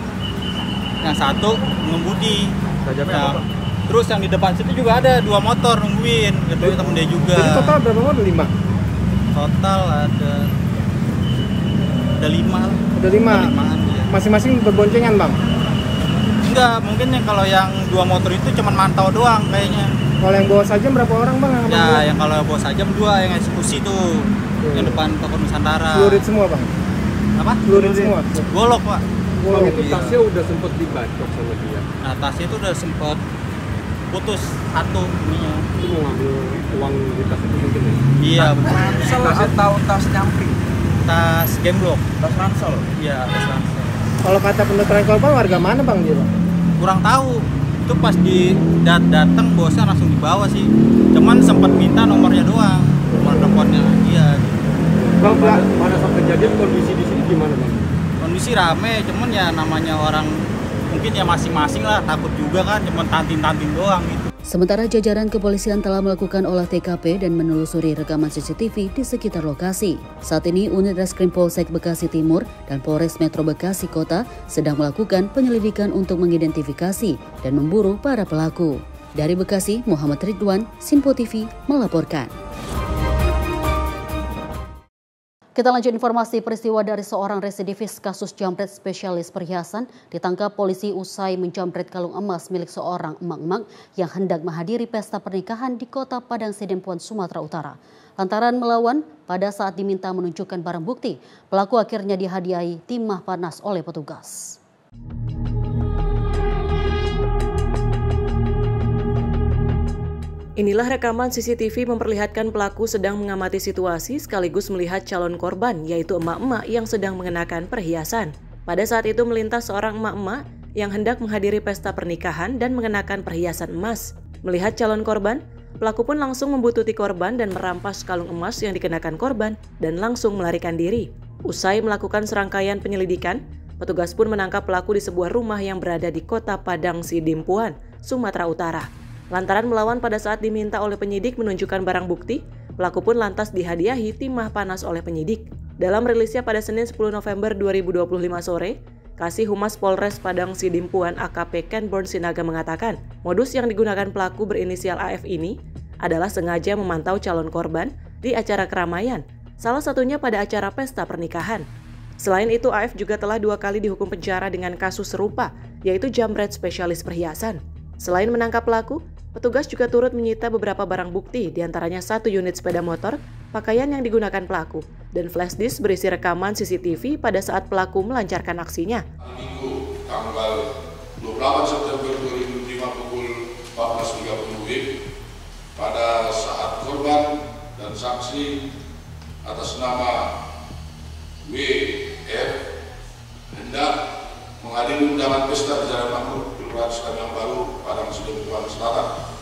yang 1 mengemudi. Sajamnya apa? Terus yang di depan situ juga ada 2 motor nungguin. Itu temen dia juga. Jadi total berapa motor? 5? Total ada 5. Ada 5? Masing-masing berboncengan bang? Enggak, mungkin kalau yang 2 motor itu cuma mantau doang kayaknya. Kalau yang bawa sajam berapa orang bang? Ya, yang kalau bawa sajam 2 yang eksekusi tuh. Yang depan toko Nusantara. Lurid semua bang? Apa? Lurid semua? Golok pak. Golok itu tasnya udah sempet dibacok sama dia? Nah tasnya itu udah sempet putus 1 ininya. Itu mau ngambil uang di tas itu mungkin ya? Iya. Ransel atau tas nyamping? Tas gemblok. Tas ransel? Iya, tas ransel. Kalau kata penuturan korban warga mana bang dia bang? Kurang tahu. Itu pas datang bosnya langsung dibawa sih. Cuman sempat minta nomornya doang. Nomor teleponnya dia. Bang, pada saat kejadian kondisi di sini gimana bang? Kondisi rame, cuman ya namanya orang mungkin ya masing-masing lah, takut juga kan, cuman tantin-tantin doang gitu. Sementara jajaran kepolisian telah melakukan olah TKP dan menelusuri rekaman CCTV di sekitar lokasi. Saat ini unit Reskrim Polsek Bekasi Timur dan Polres Metro Bekasi Kota sedang melakukan penyelidikan untuk mengidentifikasi dan memburu para pelaku. Dari Bekasi, Muhammad Ridwan, Sinpo TV melaporkan. Kita lanjut informasi peristiwa dari seorang residivis kasus jambret spesialis perhiasan ditangkap polisi usai menjambret kalung emas milik seorang emak-emak yang hendak menghadiri pesta pernikahan di Kota Padang Sidempuan, Sumatera Utara. Lantaran melawan pada saat diminta menunjukkan barang bukti, pelaku akhirnya dihadiahi timah panas oleh petugas. Inilah rekaman CCTV memperlihatkan pelaku sedang mengamati situasi sekaligus melihat calon korban, yaitu emak-emak yang sedang mengenakan perhiasan. Pada saat itu melintas seorang emak-emak yang hendak menghadiri pesta pernikahan dan mengenakan perhiasan emas. Melihat calon korban, pelaku pun langsung membututi korban dan merampas kalung emas yang dikenakan korban dan langsung melarikan diri. Usai melakukan serangkaian penyelidikan, petugas pun menangkap pelaku di sebuah rumah yang berada di Kota Padang Sidempuan, Sumatera Utara. Lantaran melawan pada saat diminta oleh penyidik menunjukkan barang bukti, pelaku pun lantas dihadiahi timah panas oleh penyidik. Dalam rilisnya pada Senin 10 November 2025 sore, Kasih Humas Polres Padang Sidempuan AKP Kenborn Sinaga mengatakan, modus yang digunakan pelaku berinisial AF ini adalah sengaja memantau calon korban di acara keramaian, salah satunya pada acara pesta pernikahan. Selain itu, AF juga telah 2 kali dihukum penjara dengan kasus serupa, yaitu jambret spesialis perhiasan. Selain menangkap pelaku, petugas juga turut menyita beberapa barang bukti, diantaranya 1 unit sepeda motor, pakaian yang digunakan pelaku, dan flash disk berisi rekaman CCTV pada saat pelaku melancarkan aksinya. Minggu tanggal 28 September 2005 pukul 14.30 WIB, pada saat korban dan saksi atas nama WF hendak menghadiri undangan pesta di Jalan Makmur, Kelurahan Sekanyang Baru, Padang Sidempuan Selatan.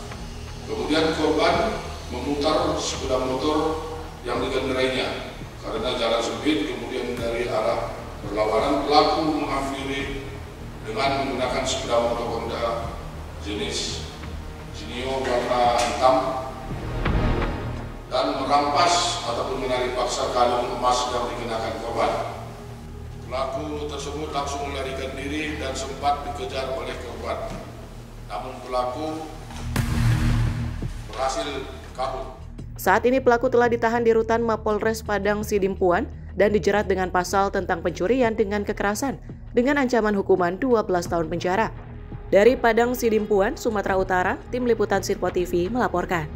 Kemudian korban memutar sepeda motor yang dikendarainya karena jalan sempit, kemudian dari arah berlawanan pelaku menghampiri dengan menggunakan sepeda motor Honda jenis Genio warna hitam dan merampas ataupun menarik paksa kalung emas yang dikenakan korban. Pelaku tersebut langsung melarikan diri dan sempat dikejar oleh korban. Namun pelaku berhasil kabur. Saat ini pelaku telah ditahan di rutan Mapolres Padang Sidempuan dan dijerat dengan pasal tentang pencurian dengan kekerasan dengan ancaman hukuman 12 tahun penjara. Dari Padang Sidempuan, Sumatera Utara, Tim Liputan Sinpo TV melaporkan.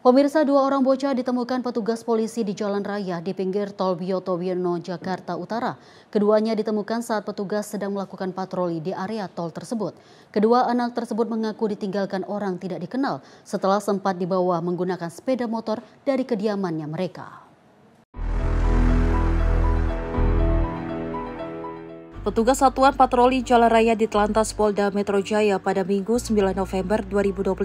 Pemirsa, 2 orang bocah ditemukan petugas polisi di jalan raya di pinggir Tol Wiyoto Wiono, Jakarta Utara. Keduanya ditemukan saat petugas sedang melakukan patroli di area tol tersebut. Kedua anak tersebut mengaku ditinggalkan orang tidak dikenal setelah sempat dibawa menggunakan sepeda motor dari kediamannya mereka. Petugas Satuan Patroli Jalan Raya di Telantas Polda Metro Jaya pada Minggu 9 November 2025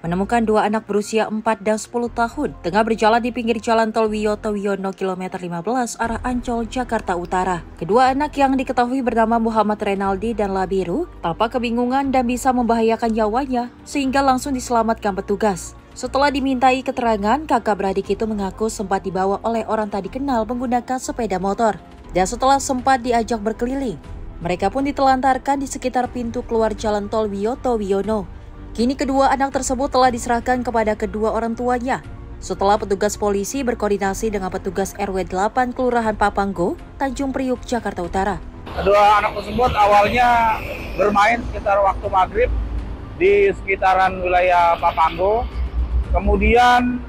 menemukan 2 anak berusia 4 dan 10 tahun tengah berjalan di pinggir jalan Tol Wiyoto Wiono kilometer 15 arah Ancol, Jakarta Utara. Kedua anak yang diketahui bernama Muhammad Renaldi dan Labiru tampak kebingungan dan bisa membahayakan nyawanya sehingga langsung diselamatkan petugas. Setelah dimintai keterangan, kakak beradik itu mengaku sempat dibawa oleh orang tak dikenal menggunakan sepeda motor. Dan setelah sempat diajak berkeliling, mereka pun ditelantarkan di sekitar pintu keluar jalan Tol Wiyoto Wiono. Kini kedua anak tersebut telah diserahkan kepada kedua orang tuanya. Setelah petugas polisi berkoordinasi dengan petugas RW 8 Kelurahan Papanggo, Tanjung Priuk, Jakarta Utara. Kedua anak tersebut awalnya bermain sekitar waktu maghrib di sekitaran wilayah Papanggo. Kemudian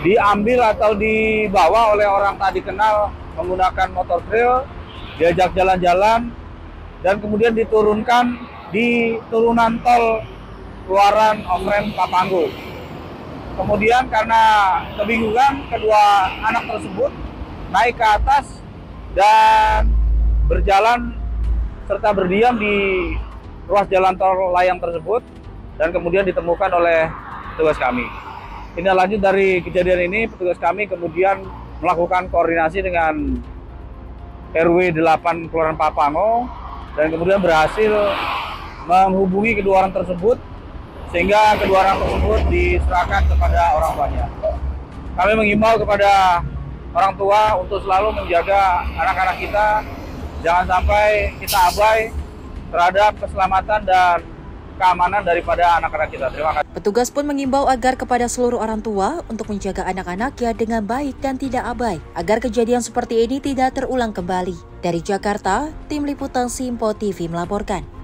diambil atau dibawa oleh orang tak dikenal menggunakan motor trail, diajak jalan-jalan, dan kemudian diturunkan di turunan tol keluaran Ofren Papanggo. Kemudian karena kebingungan, kedua anak tersebut naik ke atas dan berjalan serta berdiam di ruas jalan tol layang tersebut, dan kemudian ditemukan oleh petugas kami. Tindak lanjut dari kejadian ini, petugas kami kemudian melakukan koordinasi dengan RW 8 Kelurahan Papanggo dan kemudian berhasil menghubungi kedua orang tersebut sehingga kedua orang tersebut diserahkan kepada orang tuanya. Kami mengimbau kepada orang tua untuk selalu menjaga anak-anak kita, jangan sampai kita abai terhadap keselamatan dan keamanan daripada anak-anak kita. Terima kasih. Petugas pun mengimbau agar kepada seluruh orang tua untuk menjaga anak-anaknya dengan baik dan tidak abai, agar kejadian seperti ini tidak terulang kembali. Dari Jakarta, Tim Liputan Simpo TV melaporkan.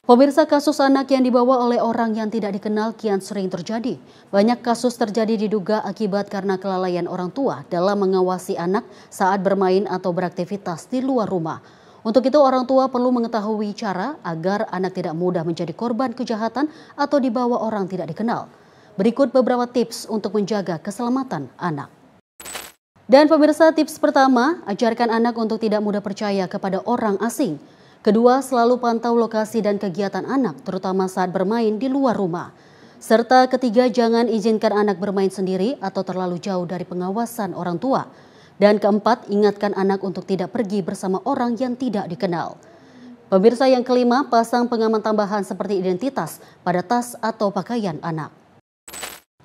Pemirsa, kasus anak yang dibawa oleh orang yang tidak dikenal kian sering terjadi. Banyak kasus terjadi diduga akibat karena kelalaian orang tua dalam mengawasi anak saat bermain atau beraktivitas di luar rumah. Untuk itu, orang tua perlu mengetahui cara agar anak tidak mudah menjadi korban kejahatan atau dibawa orang tidak dikenal. Berikut beberapa tips untuk menjaga keselamatan anak. Dan pemirsa, tips pertama, ajarkan anak untuk tidak mudah percaya kepada orang asing. Kedua, selalu pantau lokasi dan kegiatan anak, terutama saat bermain di luar rumah. Serta ketiga, jangan izinkan anak bermain sendiri atau terlalu jauh dari pengawasan orang tua. Dan keempat, ingatkan anak untuk tidak pergi bersama orang yang tidak dikenal. Pemirsa, yang kelima, pasang pengaman tambahan seperti identitas pada tas atau pakaian anak.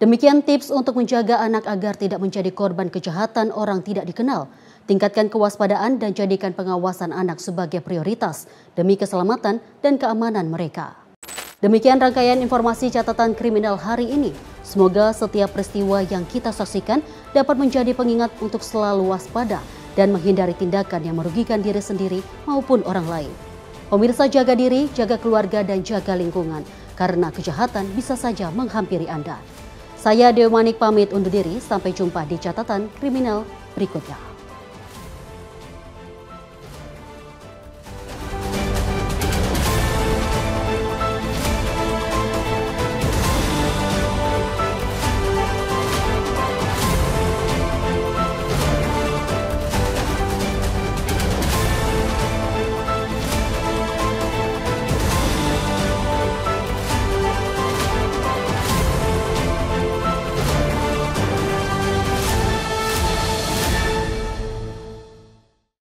Demikian tips untuk menjaga anak agar tidak menjadi korban kejahatan orang tidak dikenal. Tingkatkan kewaspadaan dan jadikan pengawasan anak sebagai prioritas demi keselamatan dan keamanan mereka. Demikian rangkaian informasi catatan kriminal hari ini. Semoga setiap peristiwa yang kita saksikan dapat menjadi pengingat untuk selalu waspada dan menghindari tindakan yang merugikan diri sendiri maupun orang lain. Pemirsa, jaga diri, jaga keluarga, dan jaga lingkungan, karena kejahatan bisa saja menghampiri Anda. Saya Dewi Manik pamit undur diri, sampai jumpa di catatan kriminal berikutnya.